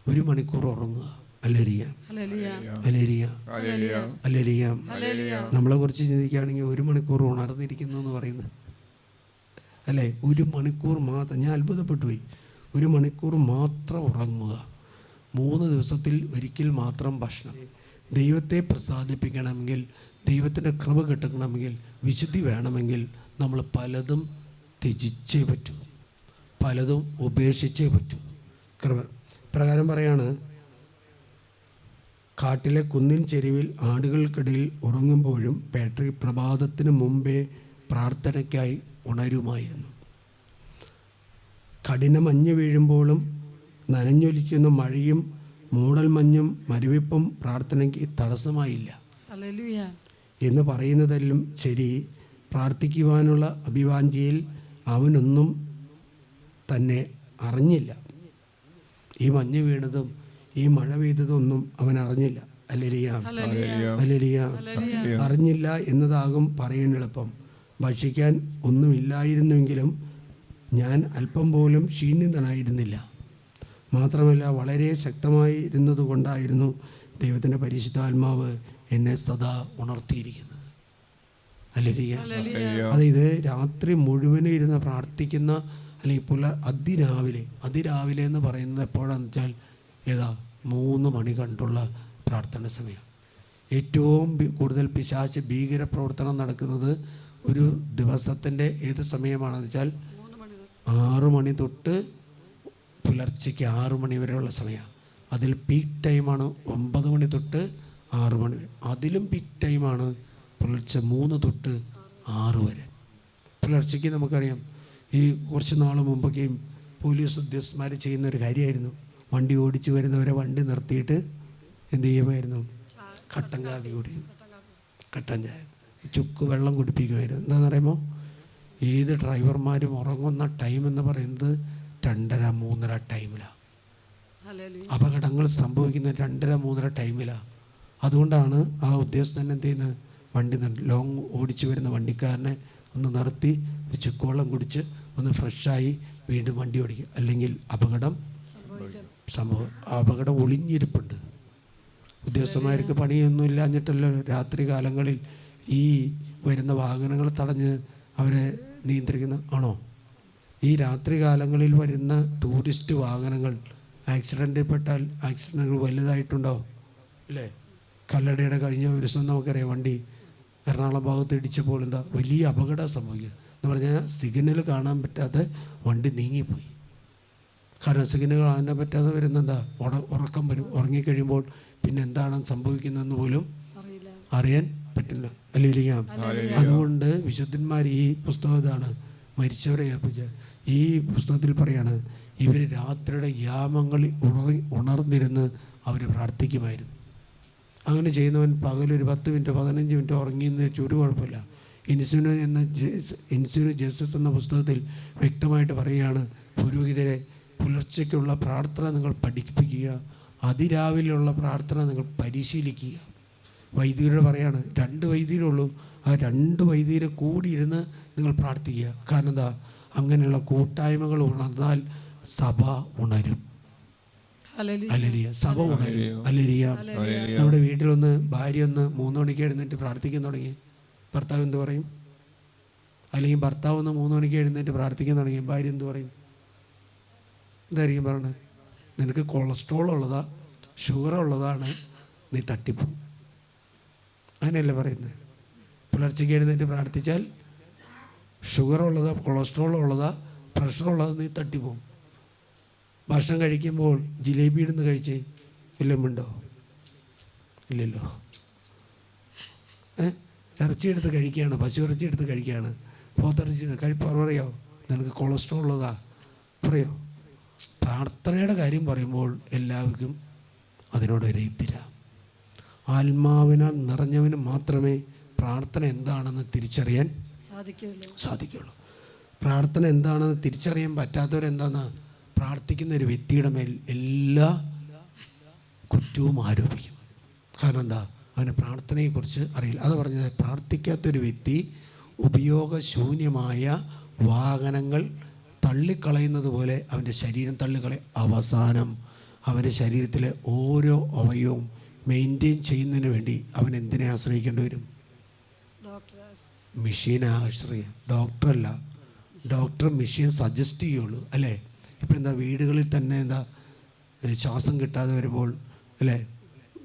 1 മണിക്കൂർ ഉറങ്ങുക. ഹല്ലേലൂയ, ഹല്ലേലൂയ, ഹല്ലേലൂയ. നമ്മളെ കുറിച്ച് ചിന്തിക്കുകയാണെങ്കിൽ 1 മണിക്കൂർ ഉണർന്നിരിക്കുന്നു എന്ന് പറയുന്നത്, അല്ലേ? 1 മണിക്കൂർ മാത്രം. ഞാൻ അത്ഭുതപ്പെട്ടു പോയി. 1 മണിക്കൂർ മാത്രം ഉറങ്ങുക, 3 ദിവസത്തിൽ ഒരിക്കൽ മാത്രം ഭക്ഷണം. ദൈവത്തെ പ്രസാദിപ്പിക്കണമെങ്കിൽ, ദൈവത്തിൻ്റെ കൃപ കിട്ടണമെങ്കിൽ, വിശുദ്ധി വേണമെങ്കിൽ നമ്മൾ പലതും ത്യജിച്ചേ പറ്റൂ, പലതും ഉപേക്ഷിച്ചേ പറ്റൂ. കൃപ പ്രകാരം പറയാണ്, കാട്ടിലെ കുന്നിൻ ചെരുവിൽ ആടുകൾക്കിടയിൽ ഉറങ്ങുമ്പോഴും പാട്രിക് പ്രഭാതത്തിന് മുമ്പേ പ്രാർത്ഥനയ്ക്കായി ഉണരുമായിരുന്നു. കഠിന മഞ്ഞ് വീഴുമ്പോഴും നനഞ്ഞൊലിക്കുന്ന മഴയും മൂടൽമഞ്ഞും മരവിപ്പും പ്രാർത്ഥനയ്ക്ക് തടസ്സമായില്ല എന്ന് പറയുന്നതെല്ലാം ശരി. പ്രാർത്ഥിക്കുവാനുള്ള അഭിവാഞ്ചിയിൽ അവനൊന്നും തന്നെ അറിഞ്ഞില്ല. ഈ മഞ്ഞ് വീണതും ഈ മഴ പെയ്തതൊന്നും അവൻ അറിഞ്ഞില്ല. ഹല്ലേലൂയ. അറിഞ്ഞില്ല എന്നതാകും പറയാൻ എളുപ്പം. ഭക്ഷിക്കാൻ ഒന്നുമില്ലായിരുന്നെങ്കിലും ഞാൻ അല്പം പോലും ക്ഷീണിതനായിരുന്നില്ല. മാത്രമല്ല വളരെ ശക്തമായിരുന്നത് കൊണ്ടായിരുന്നു ദൈവത്തിൻ്റെ പരിശുദ്ധാത്മാവ് എന്നെ സദാ ഉണർത്തിയിരിക്കുന്നത്. ഹല്ലേലൂയ. അതായത് രാത്രി മുഴുവനും ഇരുന്ന് പ്രാർത്ഥിക്കുന്ന, അല്ലെങ്കിൽ അതിരാവിലെ എന്ന് പറയുന്നത് എപ്പോഴാണെന്ന് വെച്ചാൽ 3 മണി കണ്ടുള്ള പ്രാർത്ഥന സമയം. ഏറ്റവും കൂടുതൽ പിശാച് ഭീകര പ്രവർത്തനം നടക്കുന്നത് ഒരു ദിവസത്തിൻ്റെ ഏത് സമയമാണെന്ന് വെച്ചാൽ 6 മണി തൊട്ട് പുലർച്ചയ്ക്ക് 6 മണി വരെയുള്ള സമയമാണ്. അതിൽ പീക്ക് ടൈമാണ് 9 മണി തൊട്ട് 6 മണി. അതിലും പീക്ക് ടൈമാണ് പുലർച്ചെ 3 തൊട്ട് 6 വരെ. പുലർച്ചയ്ക്ക് നമുക്കറിയാം, ഈ കുറച്ച് നാൾ മുമ്പൊക്കെയും പോലീസ് ഉദ്യോഗസ്ഥന്മാർ ചെയ്യുന്നൊരു കാര്യമായിരുന്നു. വണ്ടി ഓടിച്ചു വരുന്നവരെ വണ്ടി നിർത്തിയിട്ട് എന്ത് ചെയ്യുമായിരുന്നു? കട്ടൻ കാപ്പി കുടിക്കും, കട്ടൻ ചായ, ചുക്ക് വെള്ളം കുടിപ്പിക്കുമായിരുന്നു. എന്താണെന്ന് പറയുമ്പോൾ ഏത് ഡ്രൈവർമാരും ഉറങ്ങുന്ന ടൈം എന്ന് പറയുന്നത് 2:30-3:30 ടൈമിലാണ്. അപകടങ്ങൾ സംഭവിക്കുന്ന 2:30-3:30 ടൈമിലാണ്. അതുകൊണ്ടാണ് ആ ഉദ്യോഗസ്ഥൻ എന്ത് ചെയ്യുന്നത്? വണ്ടി ലോങ് ഓടിച്ചു വരുന്ന വണ്ടിക്കാരനെ ഒന്ന് നിർത്തി ഒരു ചുക്കുവെള്ളം കുടിച്ച് ഒന്ന് ഫ്രഷായി വീണ്ടും വണ്ടി ഓടിക്കും. അല്ലെങ്കിൽ അപകടം ഒളിഞ്ഞിരിപ്പുണ്ട്. ഉദ്യോഗസ്ഥന്മാർക്ക് പണിയൊന്നും ഇല്ലാഞ്ഞിട്ടല്ലോ രാത്രി കാലങ്ങളിൽ ഈ വരുന്ന വാഹനങ്ങൾ തടഞ്ഞ് അവരെ നിയന്ത്രിക്കുന്ന ആണോ? ഈ രാത്രി കാലങ്ങളിൽ വരുന്ന ടൂറിസ്റ്റ് വാഹനങ്ങൾ ആക്സിഡൻറ്റിൽപ്പെട്ടാൽ ആക്സിഡൻറ്റുകൾ വലുതായിട്ടുണ്ടോ? ഇല്ലേ? കല്ലടയുടെ കഴിഞ്ഞ ഒരു ദിവസം നമുക്കറിയാം, വണ്ടി എറണാകുളം ഭാഗത്ത് ഇടിച്ചപ്പോൾ വലിയ അപകടം സംഭവിക്കുക എന്ന് പറഞ്ഞാൽ സിഗ്നൽ കാണാൻ പറ്റാതെ വണ്ടി നീങ്ങിപ്പോയി. കാരണം സിഗ്നൽ കാണാൻ പറ്റാതെ വരുന്നെന്താ, ഉറക്കം വരും. ഉറങ്ങിക്കഴിയുമ്പോൾ പിന്നെ എന്താണ് സംഭവിക്കുന്നതെന്ന് പോലും അറിയാൻ പറ്റില്ല. അല്ലെങ്കിൽ അതുകൊണ്ട് വിശുദ്ധന്മാർ ഈ പുസ്തകം ഇതാണ് മരിച്ചവരെ ഏൽപ്പിച്ച ഈ പുസ്തകത്തിൽ പറയാണ്, ഇവർ രാത്രിയുടെ യാമങ്ങളിൽ ഉണർന്നിരുന്ന് അവർ പ്രാർത്ഥിക്കുമായിരുന്നു. അങ്ങനെ ചെയ്യുന്നവൻ പകലൊരു 10 മിനിറ്റ് 15 മിനിറ്റ് ഉറങ്ങിയെന്ന് വെച്ചാൽ ഒരു കുഴപ്പമില്ല. ഇൻസ്യൂനു ജസ്റ്റിസ് എന്ന പുസ്തകത്തിൽ വ്യക്തമായിട്ട് പറയുകയാണ്, പുരോഹിതരെ പുലർച്ചയ്ക്കുള്ള പ്രാർത്ഥന നിങ്ങൾ പഠിപ്പിക്കുക, അതിരാവിലെയുള്ള പ്രാർത്ഥന നിങ്ങൾ പരിശീലിക്കുക. വൈദികരോട് പറയാണ്, 2 വൈദികരുള്ളൂ, ആ 2 വൈദികർ കൂടി ഇരുന്ന് നിങ്ങൾ പ്രാർത്ഥിക്കുക. കാരണം എന്താ? അങ്ങനെയുള്ള കൂട്ടായ്മകൾ ഉണർന്നാൽ സഭ ഉണരും. ഹല്ലേലൂയ. സഭ ഉണരും. ഹല്ലേലൂയ. നമ്മുടെ വീട്ടിലൊന്ന് ഭാര്യ 3 മണിക്ക് എഴുന്നേറ്റ് പ്രാർത്ഥിക്കാൻ തുടങ്ങി, ഭർത്താവ് എന്ത് പറയും? അല്ലെങ്കിൽ ഭർത്താവ് 3 മണിക്ക് എഴുന്നേറ്റ് പ്രാർത്ഥിക്കാൻ തുടങ്ങി, ഭാര്യ എന്ത് പറയും? എന്തായിരിക്കും പറയണത്? നിനക്ക് കൊളസ്ട്രോൾ ഉള്ളതാ, ഷുഗർ ഉള്ളതാണ്, നീ തട്ടിപ്പോവും. അങ്ങനെയല്ലേ പറയുന്നത്? പുലർച്ചയ്ക്ക് എഴുന്നേറ്റ് പ്രാർത്ഥിച്ചാൽ ഷുഗർ ഉള്ളതാ, കൊളസ്ട്രോൾ ഉള്ളതാ, പ്രഷർ ഉള്ളതാ, നീ തട്ടിപ്പോവും. ഭക്ഷണം കഴിക്കുമ്പോൾ ജിലേബി ഇടുന്ന് കഴിച്ച് വല്ലതുമുണ്ടോ? ഇല്ലല്ലോ. ഇറച്ചി എടുത്ത് കഴിക്കുകയാണ്, പശു ഇറച്ചി എടുത്ത് കഴിക്കുകയാണ്, പോത്തിറച്ചി പറയോ നിനക്ക് കൊളസ്ട്രോൾ ഉള്ളതാ പറയോ? പ്രാർത്ഥനയുടെ കാര്യം പറയുമ്പോൾ എല്ലാവർക്കും അതിനോട് എത്തില്ല. ആത്മാവിനാൽ നിറഞ്ഞവന് മാത്രമേ പ്രാർത്ഥന എന്താണെന്ന് തിരിച്ചറിയാൻ സാധിക്കുകയുള്ളൂ. പ്രാർത്ഥന എന്താണെന്ന് തിരിച്ചറിയാൻ പറ്റാത്തവരെന്താണെന്ന് പ്രാർത്ഥിക്കുന്ന ഒരു വ്യക്തിയുടെ മേൽ എല്ലാ കുറ്റവും ആരോപിക്കും. കാരണം എന്താ? അവന് പ്രാർത്ഥനയെക്കുറിച്ച് അറിയില്ല. അത് പറഞ്ഞത്, പ്രാർത്ഥിക്കാത്തൊരു വ്യക്തി ഉപയോഗശൂന്യമായ വാഹനങ്ങൾ തള്ളിക്കളയുന്നത് പോലെ അവൻ്റെ ശരീരം തള്ളിക്കളയും. അവസാനം അവൻ്റെ ശരീരത്തിലെ ഓരോ അവയവവും മെയിൻറ്റെയിൻ ചെയ്യുന്നതിന് വേണ്ടി അവൻ എന്തിനെ ആശ്രയിക്കേണ്ടി വരും? മെഷീനെ ആശ്രയിക്കുക. ഡോക്ടറല്ല, ഡോക്ടർ മെഷീൻ സജസ്റ്റ് ചെയ്യുള്ളൂ അല്ലേ? ഇപ്പം എന്താ, വീടുകളിൽ തന്നെ എന്താ ശ്വാസം കിട്ടാതെ വരുമ്പോൾ അല്ലേ,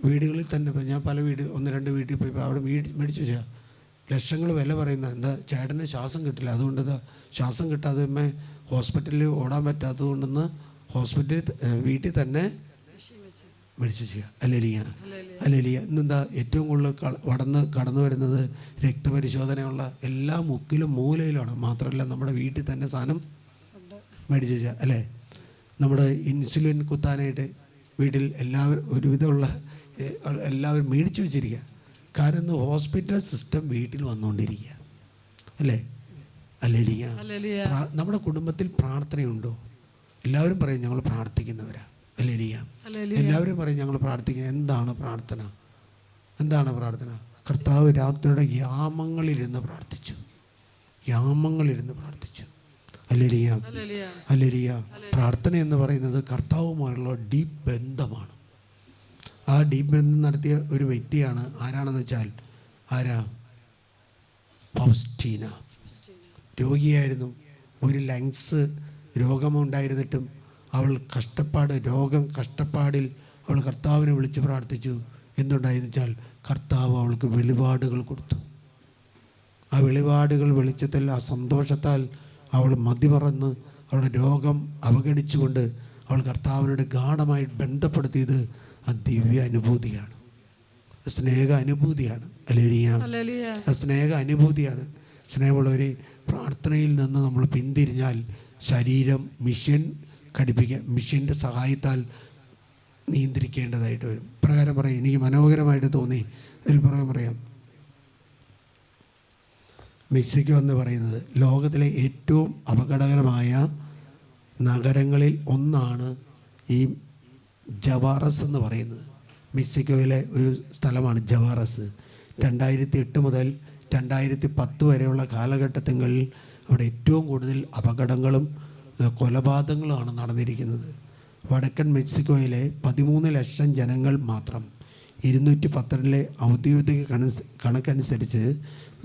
വീടുകളിൽ തന്നെ ഇപ്പം ഞാൻ പല 1-2 വീട്ടിൽ പോയി അവിടെ മേടിച്ചു വെച്ചാൽ ലക്ഷങ്ങൾ വില പറയുന്ന എന്താ, ചേട്ടന് ശ്വാസം കിട്ടില്ല, അതുകൊണ്ട് എന്താ ശ്വാസം കിട്ടാതെ അമ്മ ഹോസ്പിറ്റലിൽ ഓടാൻ പറ്റാത്തത് കൊണ്ടെന്ന് വീട്ടിൽ തന്നെ മേടിച്ച് ചെയ്യുക. Hallelujah, hallelujah. ഇന്നെന്താ ഏറ്റവും കൂടുതൽ കടന്നു വരുന്നത് രക്തപരിശോധനയുള്ള എല്ലാ മുക്കിലും മൂലയിലാണ്. മാത്രമല്ല നമ്മുടെ വീട്ടിൽ തന്നെ സാധനം മേടിച്ച് ചെയ്യുക അല്ലേ. നമ്മുടെ ഇൻസുലിൻ കുത്താനായിട്ട് വീട്ടിൽ എല്ലാവരും ഒരുവിധമുള്ള എല്ലാവരും മേടിച്ച് വെച്ചിരിക്കുക. കാരണം ഇന്ന് ഹോസ്പിറ്റൽ സിസ്റ്റം വീട്ടിൽ വന്നുകൊണ്ടിരിക്കുക അല്ലേ. ഹല്ലേലൂയ. നമ്മുടെ കുടുംബത്തിൽ പ്രാർത്ഥനയുണ്ടോ? എല്ലാവരും പറയും ഞങ്ങൾ പ്രാർത്ഥിക്കുന്നവരാ. ഹല്ലേലൂയ. എല്ലാവരും പറയും ഞങ്ങൾ പ്രാർത്ഥിക്കുക. എന്താണ് പ്രാർത്ഥന? എന്താണ് പ്രാർത്ഥന? കർത്താവ് രാത്രിയുടെ യാമങ്ങളിലിരുന്ന് പ്രാർത്ഥിച്ചു. Hallelujah, hallelujah. പ്രാർത്ഥന എന്ന് പറയുന്നത് കർത്താവുമായുള്ള ഡീപ്പ് ബന്ധമാണ്. ആ ഡീപ്പ് ബന്ധം നടത്തിയ ഒരു വ്യക്തിയാണ് ആരാണെന്ന് വെച്ചാൽ ഫൗസ്റ്റീന. രോഗിയായിരുന്നു. ഒരു ലങ്സ് രോഗമുണ്ടായിരുന്നിട്ടും അവൾ കഷ്ടപ്പാടിൽ അവൾ കർത്താവിനെ വിളിച്ച് പ്രാർത്ഥിച്ചു. എന്തുണ്ടായെന്ന് വെച്ചാൽ കർത്താവ് അവൾക്ക് വെളിപാടുകൾ കൊടുത്തു. ആ വെളിപാടുകൾ വെളിച്ചത്തിൽ, ആ സന്തോഷത്താൽ അവൾ മതിമറന്ന് അവളുടെ രോഗം അവഗണിച്ചുകൊണ്ട് അവൾ കർത്താവിനോട് ഗാഢമായി ബന്ധപ്പെടുത്തിയത് ആ ദിവ്യ അനുഭൂതിയാണ്, സ്നേഹ അനുഭൂതിയാണ്. ഹല്ലേലൂയ. സ്നേഹ അനുഭൂതിയാണ്. സ്നേഹമുള്ളവർ, പ്രാർത്ഥനയിൽ നിന്ന് നമ്മൾ പിന്തിരിഞ്ഞാൽ ശരീരം മിഷ്യൻ്റെ സഹായത്താൽ നിയന്ത്രിക്കേണ്ടതായിട്ട് വരും. പ്രകാരം പറയാം. എനിക്ക് മനോഹരമായിട്ട് തോന്നി. ഇതിൽ പറയാം, മെക്സിക്കോ എന്ന് പറയുന്നത് ലോകത്തിലെ ഏറ്റവും അപകടകരമായ നഗരങ്ങളിൽ ഒന്നാണ് ഈ ജവാറസ് എന്ന് പറയുന്നത്. മെക്സിക്കോയിലെ ഒരു സ്ഥലമാണ് ജവാറസ്. 2008 മുതൽ 2010 വരെയുള്ള കാലഘട്ടങ്ങളിൽ അവിടെ ഏറ്റവും കൂടുതൽ അപകടങ്ങളും കൊലപാതകങ്ങളുമാണ് നടന്നിരിക്കുന്നത്. വടക്കൻ മെക്സിക്കോയിലെ 13 ലക്ഷം ജനങ്ങൾ മാത്രം 212 ഔദ്യോഗിക കണക്കനുസരിച്ച്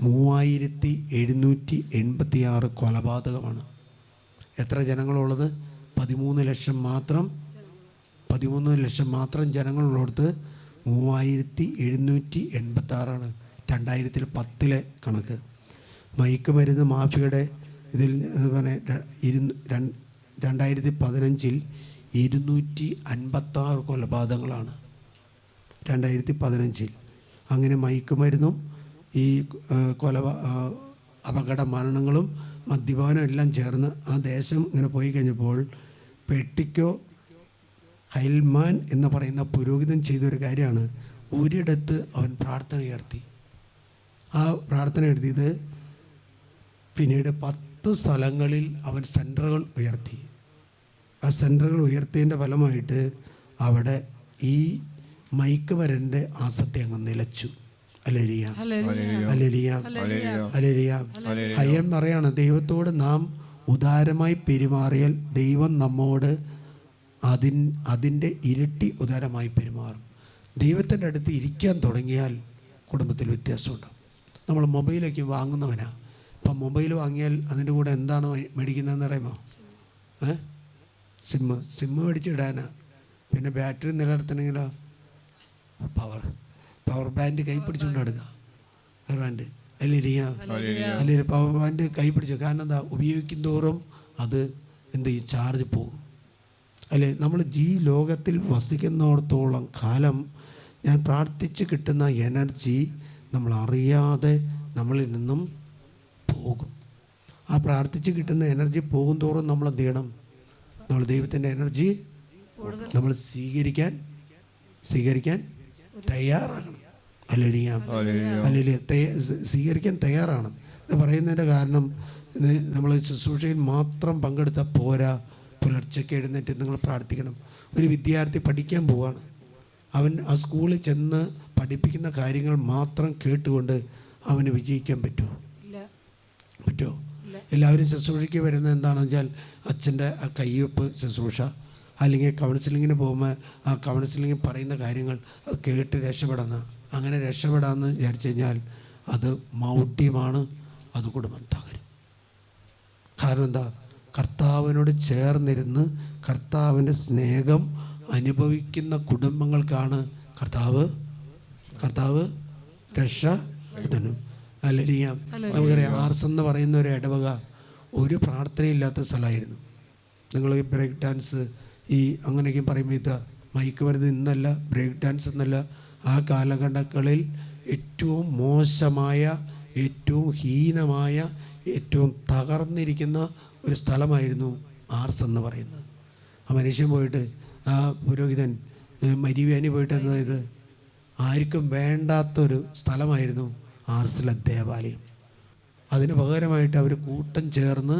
3786 കൊലപാതകമാണ്. എത്ര ജനങ്ങളുള്ളത്? 13 ലക്ഷം മാത്രം ജനങ്ങളുള്ളിടത്ത് 3786 2010 കണക്ക്. മയക്കുമരുന്ന് മാഫിയയുടെ ഇതിൽ 2015 256 കൊലപാതകങ്ങളാണ് 2015. അങ്ങനെ മയക്കുമരുന്നും ഈ അപകട മരണങ്ങളും മദ്യപാനം എല്ലാം ചേർന്ന് ആ ദേശം ഇങ്ങനെ പോയി കഴിഞ്ഞപ്പോൾ പെട്ടിക്കോ ഹൈൽമാൻ എന്ന് പറയുന്ന പുരോഹിതൻ ചെയ്തൊരു കാര്യമാണ്. ഒരിടത്ത് അവൻ പ്രാർത്ഥന ഉയർത്തി. ആ പ്രാർത്ഥന എഴുതിയത് പിന്നീട് 10 സ്ഥലങ്ങളിൽ അവൻ സെൻറ്ററുകൾ ഉയർത്തി. ആ സെൻറ്ററുകൾ ഉയർത്തിയതിൻ്റെ ഫലമായിട്ട് അവിടെ ഈ മയക്കുമരുന്നിൻ്റെ ആസക്തി അങ്ങ് നിലച്ചു. ഹല്ലേലൂയ, ഹല്ലേലൂയ, ഹല്ലേലൂയ. ഹയ്യൻ പറയാണ്, ദൈവത്തോട് നാം ഉദാരമായി പെരുമാറിയാൽ ദൈവം നമ്മോട് അതിൻ്റെ ഇരട്ടി ഉദാരമായി പെരുമാറും. ദൈവത്തിൻ്റെ അടുത്ത് ഇരിക്കാൻ തുടങ്ങിയാൽ കുടുംബത്തിൽ വ്യത്യാസമുണ്ടാകും. നമ്മൾ മൊബൈലൊക്കെ വാങ്ങുന്നവനാ. ഇപ്പം മൊബൈൽ വാങ്ങിയാൽ അതിൻ്റെ കൂടെ എന്താണ് മേടിക്കുന്നതെന്ന് അറിയുമോ? സിമ്മ് മേടിച്ചിടാനാ. പിന്നെ ബാറ്ററി നിലനിർത്തണമെങ്കിലോ പവർ ബാൻഡ് കൈ പിടിച്ചുകൊണ്ട് എടുക്കുക. പവർ ബാൻഡ് അല്ലെങ്കിൽ പവർ ബാൻഡ് കൈ പിടിച്ചു. കാരണം എന്താ? ഉപയോഗിക്കും തോറും അത് എന്ത് ചെയ്യും? ചാർജ് പോകും അല്ലേ. നമ്മൾ ഈ ലോകത്തിൽ വസിക്കുന്നിടത്തോളം കാലം ഞാൻ പ്രാർത്ഥിച്ച് കിട്ടുന്ന എനർജി നമ്മൾ അറിയാതെ നമ്മളിൽ നിന്നും പോകും. ആ പ്രാർത്ഥിച്ച് കിട്ടുന്ന എനർജി പോകും തോറും നമ്മൾ എന്ത് ചെയ്യണം? നമ്മൾ ദൈവത്തിൻ്റെ എനർജി നമ്മൾ സ്വീകരിക്കാൻ തയ്യാറാകണം. Hallelujah, hallelujah. സ്വീകരിക്കാൻ തയ്യാറാണ്. ഇത് പറയുന്നതിൻ്റെ കാരണം നമ്മൾ ശുശ്രൂഷയിൽ മാത്രം പങ്കെടുത്താൽ പോരാ. പുലർച്ചയ്ക്ക് എഴുന്നേറ്റ് നിങ്ങൾ പ്രാർത്ഥിക്കണം. ഒരു വിദ്യാർത്ഥി പഠിക്കാൻ പോവാണ്. അവൻ ആ സ്കൂളിൽ ചെന്ന് പഠിപ്പിക്കുന്ന കാര്യങ്ങൾ മാത്രം കേട്ടുകൊണ്ട് അവന് വിജയിക്കാൻ പറ്റുമോ? എല്ലാവരും ശുശ്രൂഷയ്ക്ക് വരുന്നത് എന്താണെന്ന് വെച്ചാൽ അച്ഛൻ്റെ ആ കയ്യൊപ്പ് ശുശ്രൂഷ, അല്ലെങ്കിൽ കൗൺസിലിങ്ങിന് പോകുമ്പോൾ ആ കൗൺസിലിങ്ങിൽ പറയുന്ന കാര്യങ്ങൾ അത് കേട്ട് രക്ഷപ്പെടാമെന്ന് വിചാരിച്ചു കഴിഞ്ഞാൽ അത് മൗഢ്യമാണ്. അത് കുടുംബം തകരും. കാരണം എന്താ? കർത്താവിനോട് ചേർന്നിരുന്ന് കർത്താവിൻ്റെ സ്നേഹം അനുഭവിക്കുന്ന കുടുംബങ്ങൾക്കാണ് കർത്താവ് രക്ഷ തരും. ഹല്ലേലൂയ. നമുക്കറിയാം, ആർസ് എന്ന് പറയുന്ന ഒരു ഇടവക ഒരു പ്രാർത്ഥനയില്ലാത്ത സ്ഥലമായിരുന്നു. നിങ്ങൾ ഈ ബ്രേക്ക് ഡാൻസ് അങ്ങനെയൊക്കെ പറയുമ്പോൾ ഇത് മയക്കുമരുന്ന് ഇന്നല്ല, ബ്രേക്ക് ഡാൻസ് എന്നല്ല, ആ കാലഘട്ടങ്ങളിൽ ഏറ്റവും മോശമായ, ഏറ്റവും ഹീനമായ, ഏറ്റവും തകർന്നിരിക്കുന്ന ഒരു സ്ഥലമായിരുന്നു ആർസ് എന്ന് പറയുന്നത്. ആ മനുഷ്യൻ പോയിട്ട്, ആ പുരോഹിതൻ മരിവേനി പോയിട്ട് എന്തായത്, ആർക്കും വേണ്ടാത്തൊരു സ്ഥലമായിരുന്നു ആർസിലെ ദേവാലയം. അതിന് പകരമായിട്ട് അവർ കൂട്ടം ചേർന്ന്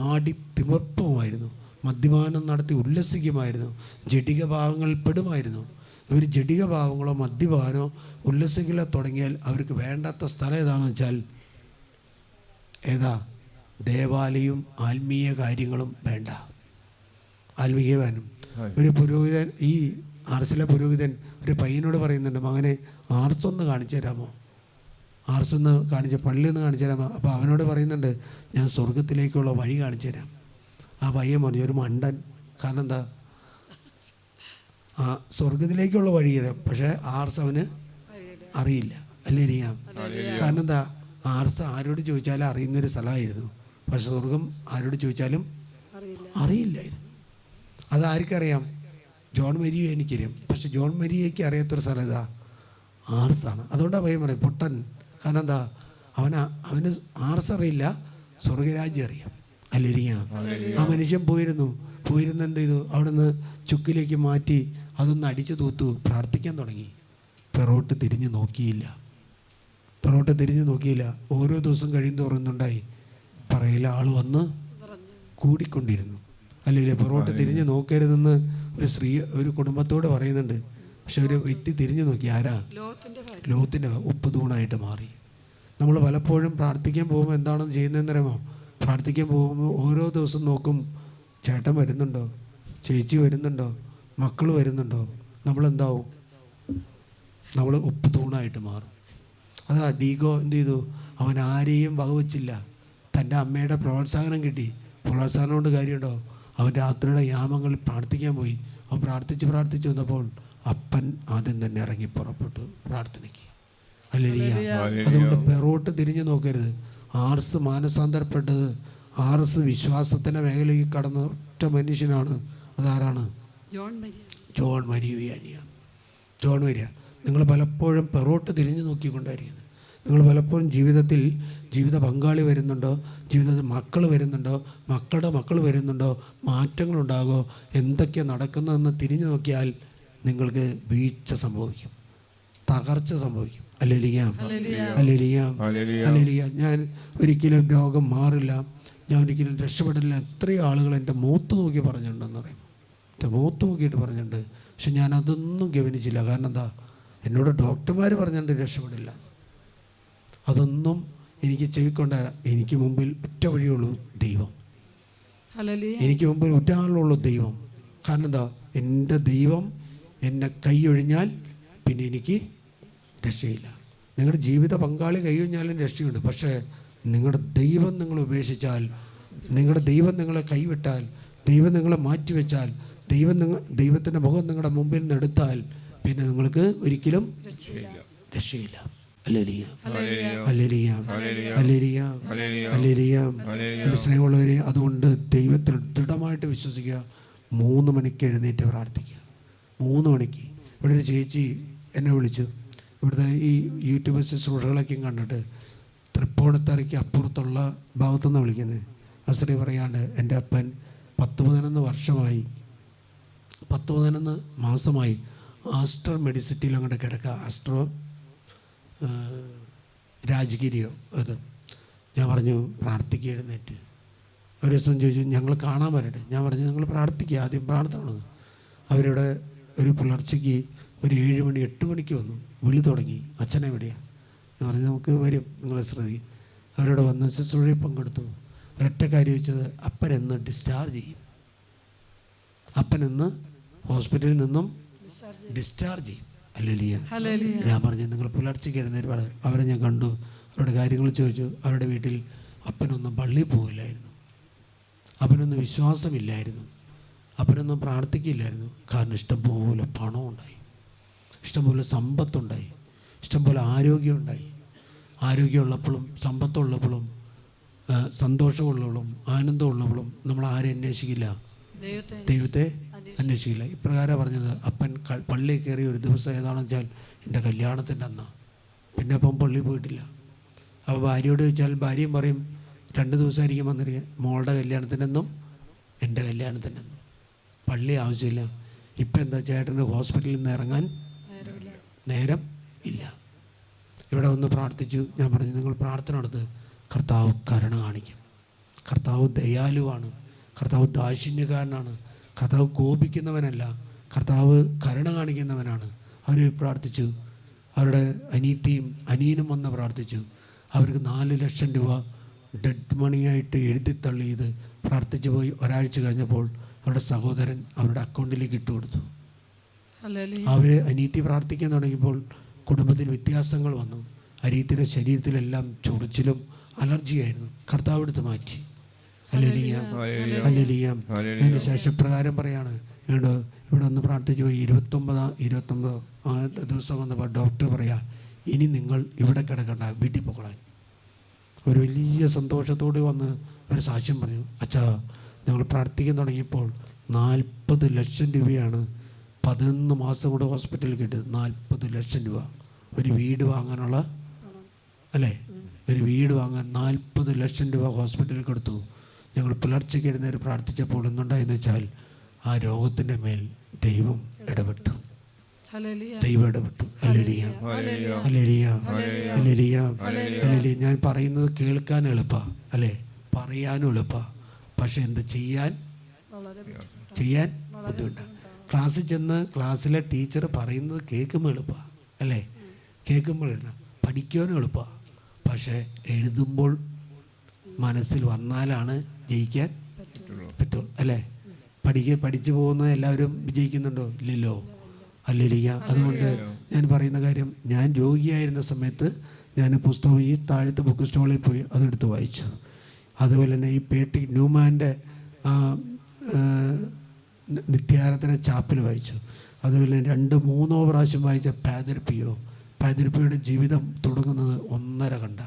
ആടി തിമിർപ്പുമായിരുന്നു, മദ്യപാനം നടത്തി ഉല്ലസിക്കുമായിരുന്നു, ജഡിക ഭാവങ്ങളിൽ പെടുമായിരുന്നു. ഇവർ ജഡിക ഭാവങ്ങളോ മദ്യപാനോ ഉല്ലസിക്കലോ തുടങ്ങിയാൽ അവർക്ക് വേണ്ടാത്ത സ്ഥലം ഏതാണെന്ന് വെച്ചാൽ ഏതാ? ദേവാലയവും ആത്മീയ കാര്യങ്ങളും വേണ്ട. ആത്മീയവാനും ഒരു പുരോഹിതൻ, ഈ ആർസിലെ പുരോഹിതൻ ഒരു പയ്യനോട് പറയുന്നുണ്ട്, മകനെ ആർസൊന്ന് കാണിച്ചു തരാമോ, ആർസൊന്ന് കാണിച്ച് പള്ളിയൊന്ന് കാണിച്ചു തരാമോ? അപ്പോൾ അവനോട് പറയുന്നുണ്ട്, ഞാൻ സ്വർഗത്തിലേക്കുള്ള വഴി കാണിച്ചു തരാം. ആ പയ്യൻ പറഞ്ഞു, ഒരു മണ്ടൻ. കാരണം എന്താ? ആ സ്വർഗത്തിലേക്കുള്ള വഴി തരാം, പക്ഷേ ആർസ് അവന് അറിയില്ല. അല്ലേ അറിയാം? കാരണം എന്താ? ആർസ് ആരോട് ചോദിച്ചാലും അറിയുന്നൊരു സ്ഥലമായിരുന്നു, പക്ഷെ സ്വർഗം ആരോട് ചോദിച്ചാലും അറിയില്ലായിരുന്നു. അതാർക്കറിയാം? ജോൺ മരിയ എനിക്കറിയാം, പക്ഷെ ജോൺ മരിയയ്ക്ക് അറിയാത്തൊരു സ്ഥലം ഇതാ ആർസാണ്. അതുകൊണ്ടാണ് പയ്യൻ പറയും പൊട്ടൻ. കാരണം എന്താ? അവന് ആർസ് അറിയില്ല, സ്വർഗരാജ്യം അറിയാം. അല്ലിരിക്കാം. ആ മനുഷ്യൻ പോയിരുന്ന് എന്ത് ചെയ്തു? അവിടെ നിന്ന് ചുക്കിലേക്ക് മാറ്റി അതൊന്ന് അടിച്ചു തൂത്തു പ്രാർത്ഥിക്കാൻ തുടങ്ങി. പിറോട്ട് തിരിഞ്ഞു നോക്കിയില്ല. ഓരോ ദിവസം കഴിയും തോറുന്നുണ്ടായി പറയില്ല, ആൾ വന്ന് കൂടിക്കൊണ്ടിരുന്നു. അല്ലെങ്കിൽ പിറോട്ട് തിരിഞ്ഞ് നോക്കരുതെന്ന് ഒരു കുടുംബത്തോട് പറയുന്നുണ്ട്. പക്ഷെ ഒരു വ്യക്തി തിരിഞ്ഞു നോക്കി. ആരാ? ലോകത്തിൻ്റെ ഉപ്പ് തൂണായിട്ട് മാറി. നമ്മൾ പലപ്പോഴും പ്രാർത്ഥിക്കാൻ പോകുമ്പോൾ എന്താണെന്ന് ചെയ്യുന്നതെന്നറിയാമോ? പ്രാർത്ഥിക്കാൻ പോകുമ്പോൾ ഓരോ ദിവസം നോക്കും, ചേട്ടൻ വരുന്നുണ്ടോ, ചേച്ചി വരുന്നുണ്ടോ, മക്കൾ വരുന്നുണ്ടോ. നമ്മളെന്താവും? നമ്മൾ ഉപ്പ് തൂണായിട്ട് മാറും. അതാ ഡീഗോ എന്ത് ചെയ്തു? അവൻ ആരെയും വകവച്ചില്ല. തൻ്റെ അമ്മയുടെ പ്രോത്സാഹനം കിട്ടി. പ്രോത്സാഹനം കൊണ്ട് കാര്യമുണ്ടോ? അവൻ രാത്രിയുടെ യാമങ്ങളിൽ പ്രാർത്ഥിക്കാൻ പോയി. അവൻ പ്രാർത്ഥിച്ച് വന്നപ്പോൾ അപ്പൻ ആദ്യം തന്നെ ഇറങ്ങി പുറപ്പെട്ടു പ്രാർത്ഥനയ്ക്ക്. ഹല്ലേലൂയ. അതുകൊണ്ട് പിറകോട്ട് തിരിഞ്ഞു നോക്കരുത്. ആർസ് മാനസാന്തരപ്പെട്ടത്, ആർസ് വിശ്വാസത്തിൻ്റെ മേഖലയ്ക്ക് കടന്ന ഒറ്റ മനുഷ്യനാണ്. അതാരാണ്? John Maria. നിങ്ങൾ പലപ്പോഴും പിറകോട്ട് തിരിഞ്ഞു നോക്കിക്കൊണ്ടായിരിക്കുന്നത്. നിങ്ങൾ പലപ്പോഴും ജീവിത പങ്കാളി വരുന്നുണ്ടോ, ജീവിതത്തിൽ മക്കൾ വരുന്നുണ്ടോ, മക്കളുടെ മക്കൾ വരുന്നുണ്ടോ, മാറ്റങ്ങളുണ്ടാകോ, എന്തൊക്കെയാണ് നടക്കുന്നതെന്ന് തിരിഞ്ഞു നോക്കിയാൽ നിങ്ങൾക്ക് വീഴ്ച സംഭവിക്കും, തകർച്ച സംഭവിക്കും. ഹല്ലേലൂയ. ഞാൻ ഒരിക്കലും രോഗം മാറില്ല, ഞാൻ ഒരിക്കലും രക്ഷപ്പെടില്ല. എത്രയോ ആളുകൾ എൻ്റെ മുഖത്ത് നോക്കി പറഞ്ഞിട്ടുണ്ടെന്ന് പറയും. എൻ്റെ മുഖത്ത് നോക്കിയിട്ട് പറഞ്ഞിട്ടുണ്ട്. പക്ഷെ ഞാൻ അതൊന്നും ഗവനിച്ചില്ല. കാരണം എന്താ? എന്നോട് ഡോക്ടർമാർ പറഞ്ഞിട്ടുണ്ട് രക്ഷപ്പെടില്ല. അതൊന്നും എനിക്ക് ചെവിക്കൊണ്ട. എനിക്ക് മുമ്പിൽ ഒറ്റ വഴിയുള്ളൂ, ദൈവം. എനിക്ക് മുമ്പിൽ ഒറ്റ ആളുള്ളൂ, ദൈവം. കാരണം എന്താ? എൻ്റെ ദൈവം എന്നെ കൈയൊഴിഞ്ഞാൽ പിന്നെ എനിക്ക് രക്ഷയില്ല. നിങ്ങളുടെ ജീവിത പങ്കാളി കൈയൊഴിഞ്ഞാലും രക്ഷയുണ്ട്. പക്ഷേ നിങ്ങളുടെ ദൈവം നിങ്ങൾ ഉപേക്ഷിച്ചാൽ, നിങ്ങളുടെ ദൈവം നിങ്ങളെ കൈവിട്ടാൽ, ദൈവം നിങ്ങളെ മാറ്റിവെച്ചാൽ, ദൈവത്തിൻ്റെ മുഖം നിങ്ങളുടെ മുമ്പിൽ നിന്ന് എടുത്താൽ പിന്നെ നിങ്ങൾക്ക് ഒരിക്കലും രക്ഷയില്ല. എൻ്റെ സ്നേഹമുള്ളവരെ, അതുകൊണ്ട് ദൈവത്തിൽ ദൃഢമായിട്ട് വിശ്വസിക്കുക. 3 മണിക്ക് എഴുന്നേറ്റ് പ്രാർത്ഥിക്കുക. 3 മണിക്ക്. ഇവിടെ ഒരു ചേച്ചി എന്നെ വിളിച്ചു. ഇവിടുത്തെ ഈ യൂട്യൂബ് ശുശ്രൂഷകളൊക്കെ കണ്ടിട്ട് തൃപ്പൂണിത്തറയ്ക്ക് അപ്പുറത്തുള്ള ഭാഗത്തുനിന്ന് വിളിക്കുന്നത്. അസ്ത്രീ പറയാണ്ട്, എൻ്റെ അപ്പൻ 10-11 വർഷമായി, 10-11 മാസമായി ആസ്ട്രോ മെഡിസിറ്റിയിൽ അങ്ങോട്ട് കിടക്കുക. ആസ്ട്രോ രാജഗിരിയോ അത്. ഞാൻ പറഞ്ഞു പ്രാർത്ഥിക്കുക എഴുന്നേറ്റ്. ഒരു ദിവസം ചോദിച്ചു, ഞങ്ങൾ കാണാൻ വരട്ടെ. ഞാൻ പറഞ്ഞു നിങ്ങൾ പ്രാർത്ഥിക്കുക, ആദ്യം പ്രാർത്ഥന. അവരുടെ ഒരു പുലർച്ചയ്ക്ക് ഒരു 7 മണി 8 മണിക്ക് വന്നു, വിളി തുടങ്ങി, അച്ഛനെവിടെയാണ്? ഞാൻ പറഞ്ഞു നമുക്ക് വരും, നിങ്ങളെ ശ്രദ്ധിക്കും. അവരോട് വന്ന് ശുശ്രൂഷയിൽ പങ്കെടുത്തു. ഒരൊറ്റ കാര്യം ചോദിച്ചത്, അപ്പനെന്ന് ഡിസ്ചാർജ് ചെയ്യും, അപ്പനെന്ന് ഹോസ്പിറ്റലിൽ നിന്നും ഡിസ്ചാർജ് ചെയ്യും. ഹല്ലേലൂയ. ഞാൻ പറഞ്ഞു നിങ്ങൾ പുലർച്ചയ്ക്ക് എഴുന്നേറ്റ്. അവരെ ഞാൻ കണ്ടു, അവരുടെ കാര്യങ്ങൾ ചോദിച്ചു. അവരുടെ വീട്ടിൽ അപ്പനൊന്നും പള്ളിയിൽ പോകില്ലായിരുന്നു, അപ്പനൊന്നും വിശ്വാസമില്ലായിരുന്നു, അപ്പനൊന്നും പ്രാർത്ഥിക്കില്ലായിരുന്നു. കാരണം ഇഷ്ടംപോലെ പണമുണ്ടായി, ഇഷ്ടംപോലെ സമ്പത്തുണ്ടായി, ഇഷ്ടംപോലെ ആരോഗ്യമുണ്ടായി. ആരോഗ്യമുള്ളപ്പോഴും സമ്പത്തുള്ളപ്പോഴും സന്തോഷമുള്ളപ്പോഴും ആനന്ദമുള്ളപ്പോഴും നമ്മൾ ആരെ അന്വേഷിക്കില്ല? ദൈവത്തെ അന്വേഷിക്കില്ല. ഇപ്രകാരം പറഞ്ഞത്, അപ്പൻ പള്ളിയിൽ കയറി ഒരു ദിവസം ഏതാണെന്ന് വെച്ചാൽ എൻ്റെ കല്യാണത്തിൻ്റെ അന്നാ. പിന്നെ അപ്പം പള്ളിയിൽ പോയിട്ടില്ല. അപ്പോൾ ഭാര്യയോട് ചോദിച്ചാൽ ഭാര്യയും പറയും 2 ദിവസമായിരിക്കും വന്നിരിക്കുക, മോളുടെ കല്യാണത്തിനെന്നും എൻ്റെ കല്യാണത്തിനെന്നും. പള്ളി ആവശ്യമില്ല. ഇപ്പം എന്താ, ചേട്ടന് ഹോസ്പിറ്റലിൽ നിന്ന് ഇറങ്ങാൻ നേരം ഇല്ല. ഇവിടെ വന്ന് പ്രാർത്ഥിച്ചു. ഞാൻ പറഞ്ഞു, നിങ്ങൾ പ്രാർത്ഥന നടത്ത്, കർത്താവ് കരുണ കാണിക്കും. കർത്താവ് ദയാലുവാണ്, കർത്താവ് ദാക്ഷിണ്യക്കാരനാണ്, കർത്താവ് കോപിക്കുന്നവനല്ല, കർത്താവ് കരുണ കാണിക്കുന്നവനാണ്. അവർ പ്രാർത്ഥിച്ചു. അവരുടെ അനിയത്തിയും അനിയനും വന്ന് പ്രാർത്ഥിച്ചു. അവർക്ക് 4 ലക്ഷം രൂപ ഡെഡ് മണിയായിട്ട് എഴുതിത്തള്ളി. ഇത് പ്രാർത്ഥിച്ചു പോയി ഒരാഴ്ച കഴിഞ്ഞപ്പോൾ അവരുടെ സഹോദരൻ അവരുടെ അക്കൗണ്ടിലേക്ക് ഇട്ട് കൊടുത്തു. അവർ അനിയത്തി പ്രാർത്ഥിക്കാൻ തുടങ്ങിയപ്പോൾ കുടുംബത്തിൽ വ്യത്യാസങ്ങൾ വന്നു. അനിയത്തിയുടെ ശരീരത്തിലെല്ലാം ചൊറിച്ചിലും അലർജിയായിരുന്നു. കർത്താവ് എടുത്ത് മാറ്റി. Hallelujah, hallelujah. അതിന് ശേഷം പ്രകാരം പറയാണ്, ഇവിടെ ഒന്ന് പ്രാർത്ഥിച്ചു പോയി 29 ദിവസം വന്നപ്പോൾ ഡോക്ടർ പറയാ, ഇനി നിങ്ങൾ ഇവിടെ കിടക്കണ്ട, വീട്ടിൽ പോകണം. ഒരു വലിയ സന്തോഷത്തോടെ വന്ന് ഒരു സാക്ഷ്യം പറഞ്ഞു. അച്ഛാ, ഞങ്ങൾ പ്രാർത്ഥിക്കാൻ തുടങ്ങിയപ്പോൾ 40 ലക്ഷം രൂപയാണ് 11 മാസം കൊണ്ട് ഹോസ്പിറ്റലിൽ കിട്ടിയത്. 40 ലക്ഷം രൂപ ഒരു വീട് വാങ്ങാനുള്ള, അല്ലേ, ഒരു വീട് വാങ്ങാൻ 40 ലക്ഷം രൂപ ഹോസ്പിറ്റലിൽ കൊടുത്തു. ഞങ്ങൾ പുലർച്ചയ്ക്ക് എഴുന്നേറ്റ് പ്രാർത്ഥിച്ചപ്പോൾ എന്തുണ്ടായെന്ന് വെച്ചാൽ ആ രോഗത്തിൻ്റെ മേൽ ദൈവം ഇടപെട്ടു. ദൈവം ഇടപെട്ടു. ഹല്ലേലൂയ, ഹല്ലേലൂയ, ഹല്ലേലൂയ, ഹല്ലേലൂയ. ഞാൻ പറയുന്നത് കേൾക്കാൻ എളുപ്പമാണ്, അല്ലേ, പറയാനും എളുപ്പമാണ്. പക്ഷെ എന്ത് ചെയ്യാൻ ബുദ്ധിമുട്ടാണ്. ക്ലാസ്സിൽ ചെന്ന് ക്ലാസ്സിലെ ടീച്ചർ പറയുന്നത് കേൾക്കുമ്പോൾ എളുപ്പമാണ്, അല്ലേ, കേൾക്കുമ്പോൾ എഴുതാം. പഠിക്കാനും എളുപ്പമാണ്. പക്ഷേ എഴുതുമ്പോൾ മനസ്സിൽ വന്നാലാണ് ജയിക്കാൻ പറ്റുള്ളൂ, അല്ലേ. പഠിച്ചു പോകുന്നത് എല്ലാവരും വിജയിക്കുന്നുണ്ടോ? ഇല്ലല്ലോ. ഹല്ലേലൂയ. അതുകൊണ്ട് ഞാൻ പറയുന്ന കാര്യം, ഞാൻ രോഗിയായിരുന്ന സമയത്ത് ഞാൻ പുസ്തകം ഈ താഴത്തെ ബുക്ക് സ്റ്റോളിൽ പോയി അതെടുത്ത് വായിച്ചു. അതുപോലെ തന്നെ ഈ പേട്രിക് ന്യൂമാൻ്റെ നിത്യാരാധന ചാപ്പൽ വായിച്ചു. അതുപോലെ 2-3 പ്രാവശ്യം വായിച്ച പാതിരിപ്പിയുടെ ജീവിതം തുടങ്ങുന്നത് 1.5 കണ്ട.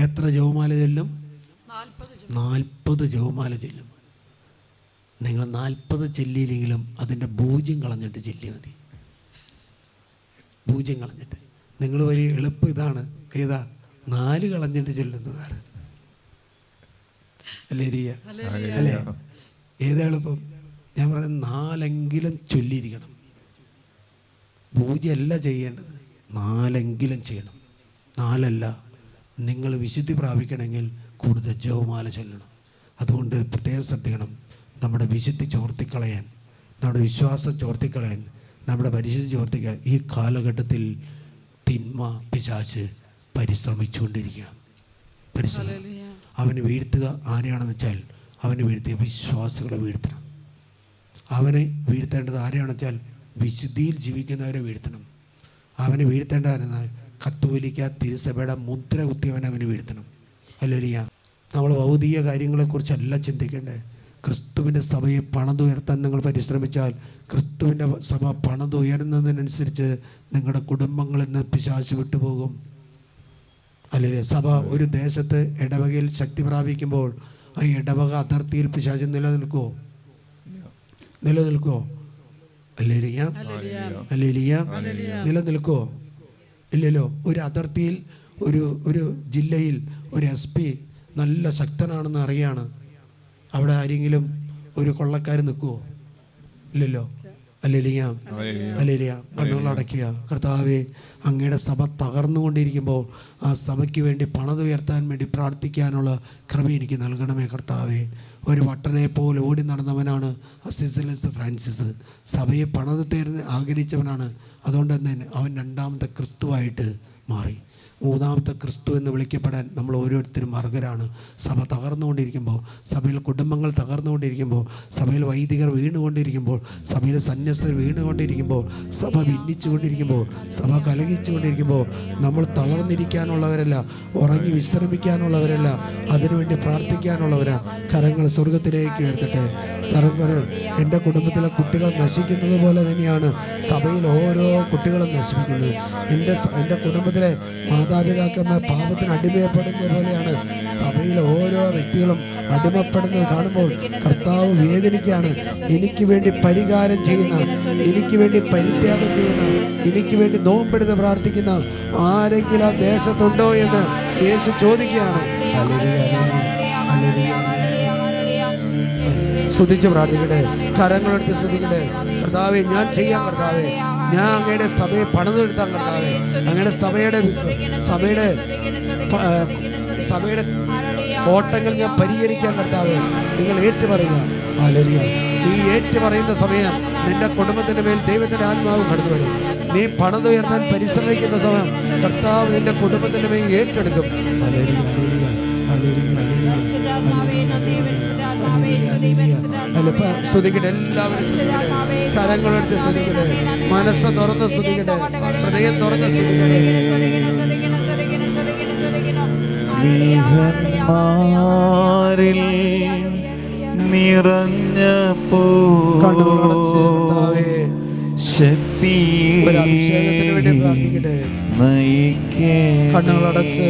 എത്ര ജപമാല ചെല്ലും? 40 ജപമാല ചെല്ലും. നിങ്ങൾ 40 ചെല്ലിയില്ലെങ്കിലും അതിൻ്റെ 0 കളഞ്ഞിട്ട് ചെല്ലിയാൽ മതി. 0 കളഞ്ഞിട്ട്. നിങ്ങൾ വലിയ എളുപ്പം ഇതാണ്. ഏതാ? 4 കളഞ്ഞിട്ട് ചെല്ലുന്നതാണ്. അല്ലേ രീയ? അല്ലേ? ഏതാ എളുപ്പം? ഞാൻ പറയുന്നത് 4 ചൊല്ലിയിരിക്കണം. 0 ചെയ്യേണ്ടത്, 4 ചെയ്യണം. 4 നിങ്ങൾ വിശുദ്ധി പ്രാപിക്കണമെങ്കിൽ കൂടുതൽ ജപമാല ചൊല്ലണം. അതുകൊണ്ട് പ്രത്യേകം ശ്രദ്ധിക്കണം. നമ്മുടെ വിശുദ്ധി ചോർത്തിക്കളയാൻ, നമ്മുടെ വിശ്വാസം ചോർത്തിക്കളയാൻ, നമ്മുടെ പരിശുദ്ധി ചോർത്തിക്കളയാൻ ഈ കാലഘട്ടത്തിൽ തിന്മ പിശാച് പരിശ്രമിച്ചുകൊണ്ടിരിക്കുക. അവന് വീഴ്ത്തുക ആരെയാണെന്ന് വെച്ചാൽ, അവന് വീഴ്ത്തിയ വിശ്വാസികളെ വീഴ്ത്തണം. അവനെ വീഴ്ത്തേണ്ടത് ആരെയാണെന്ന് വെച്ചാൽ വിശുദ്ധിയിൽ ജീവിക്കുന്നവരെ വീഴ്ത്തണം. അവന് വീഴ്ത്തേണ്ടതെന്നാൽ കത്തോലിക്ക തിരുസഭയുടെ മുദ്ര കുത്തിയവനെ അവന് വീഴ്ത്തണം. ഹല്ലേലൂയ. നമ്മൾ ഭൗതിക കാര്യങ്ങളെക്കുറിച്ചല്ല ചിന്തിക്കേണ്ടത്. ക്രിസ്തുവിൻ്റെ സഭയെ പണിതുയർത്താൻ നിങ്ങൾ പരിശ്രമിച്ചാൽ ക്രിസ്തുവിൻ്റെ സഭ പണിതുയരുന്നതിനനുസരിച്ച് നിങ്ങളുടെ കുടുംബങ്ങളിൽ നിന്ന് പിശാച് വിട്ടുപോകും. അല്ലെങ്കിൽ സഭ ഒരു ദേശത്ത് ഇടവകയിൽ ശക്തി പ്രാപിക്കുമ്പോൾ ആ ഇടവക അതിർത്തിയിൽ പിശാച് നിലനിൽക്കുമോ? നിലനിൽക്കുമോ? ഇല്ലല്ലോ. ഒരു അതിർത്തിയിൽ ഒരു ജില്ലയിൽ ഒരു SP നല്ല ശക്തനാണെന്ന് അറിയാണ്. അവിടെ ആരെങ്കിലും ഒരു കൊള്ളക്കാരൻ നിൽക്കുമോ? ഇല്ലല്ലോ. Hallelujah, hallelujah. കണ്ണുകൾ അടയ്ക്കുക. കർത്താവേ, അങ്ങയുടെ സഭ തകർന്നുകൊണ്ടിരിക്കുമ്പോൾ ആ സഭയ്ക്ക് വേണ്ടി പണിതുയർത്താൻ വേണ്ടി പ്രാർത്ഥിക്കാനുള്ള കൃപ എനിക്ക് നൽകണമേ കർത്താവേ. ഒരു വട്ടനെ പോലെ ഓടി നടന്നവനാണ് അസിസിലസ് ഫ്രാൻസിസ്. സഭയെ പണിതുയർന്ന് ആഗ്രഹിച്ചവനാണ്. അതുകൊണ്ട് തന്നെ അവൻ 2ാമത്തെ ക്രിസ്തുവായിട്ട് മാറി. 3ാമത്തെ ക്രിസ്തു എന്ന് വിളിക്കപ്പെടാൻ നമ്മൾ ഓരോരുത്തരും അർഹരാണ്. സഭ തകർന്നുകൊണ്ടിരിക്കുമ്പോൾ, സഭയിൽ കുടുംബങ്ങൾ തകർന്നുകൊണ്ടിരിക്കുമ്പോൾ, സഭയിൽ വൈദികർ വീണുകൊണ്ടിരിക്കുമ്പോൾ, സഭയിൽ സന്യസ്തർ വീണുകൊണ്ടിരിക്കുമ്പോൾ, സഭ ഭിന്നിച്ചുകൊണ്ടിരിക്കുമ്പോൾ, സഭ കലഹിച്ചുകൊണ്ടിരിക്കുമ്പോൾ നമ്മൾ തളർന്നിരിക്കാനുള്ളവരല്ല, ഉറങ്ങി വിശ്രമിക്കാനുള്ളവരല്ല, അതിനുവേണ്ടി പ്രാർത്ഥിക്കാനുള്ളവരാ. കരങ്ങൾ സ്വർഗത്തിലേക്ക് ഉയർത്തട്ടെ. സർവ്വര് എൻ്റെ കുടുംബത്തിലെ കുട്ടികൾ നശിക്കുന്നത് പോലെ തന്നെയാണ് സഭയിൽ ഓരോ കുട്ടികളും നശിപ്പിക്കുന്നത്. എൻ്റെ കുടുംബത്തിലെ മാതാപിതാക്കന്മാർ പാപത്തിന് അടിമയപ്പെടുന്നത് പോലെയാണ് സഭയിലെ ഓരോ വ്യക്തികളും അടിമപ്പെടുന്നത് കാണുമ്പോൾ കർത്താവ് വേദനിക്കുകയാണ്. എനിക്ക് വേണ്ടി പരിഹാരം ചെയ്യുന്ന, എനിക്ക് വേണ്ടി പരിത്യാഗം ചെയ്യുന്ന, എനിക്ക് വേണ്ടി നോമ്പെടുത്ത് പ്രാർത്ഥിക്കുന്ന ആരെങ്കിലും ആ ദേശത്തുണ്ടോ എന്ന് യേശു ചോദിക്കുകയാണ്. സ്തുതിച്ച് പ്രാർത്ഥിക്കട്ടെ, കരങ്ങളെടുത്ത് സ്തുതിക്കട്ടെ. കർത്താവേ, ഞാൻ ചെയ്യാം കർത്താവേ, ഞാൻ അങ്ങയുടെ സഭയെ പണിതെടുത്താം കർത്താവേ, അങ്ങയുടെ സഭയുടെ കോട്ടങ്ങൾ ഞാൻ പരിഹരിക്കാൻ കർത്താവേ. നിങ്ങൾ ഏറ്റുപറയുക. ഹല്ലേലൂയ. നീ ഏറ്റുപറയുന്ന സമയം നിന്റെ കുടുംബത്തിന്റെ മേൽ ദൈവത്തിന്റെ ആത്മാവ് കടന്നു വരും. നീ പണിതുയർത്താൻ പരിശ്രമിക്കുന്ന സമയം കർത്താവ് നിന്റെ കുടുംബത്തിന്റെ മേൽ ഏറ്റെടുക്കും. ഹല്ലേലൂയ, ഹല്ലേലൂയ, ഹല്ലേലൂയ, ഹല്ലേലൂയ, ഹല്ലേലൂയ. സ്തുതിക്കട്ടെ, എല്ലാവരും സ്തുതിക്കട്ടെ, കരങ്ങളെടുത്ത് സ്തുതിക്കട്ടെ, മനസ്സ് തുറന്ന് സ്തുതിക്കട്ടെ, ഹൃദയം തുറന്ന് സ്തുതിക്കട്ടെ. സ്നേഹന്മാരിൽ നിറഞ്ഞപ്പോ ശക്തി ഒരു അഭിഷേകത്തിന് വേണ്ടി പ്രാർത്ഥിക്കട്ടെ. നയിക്കേ കണ്ണുകളടച്ച്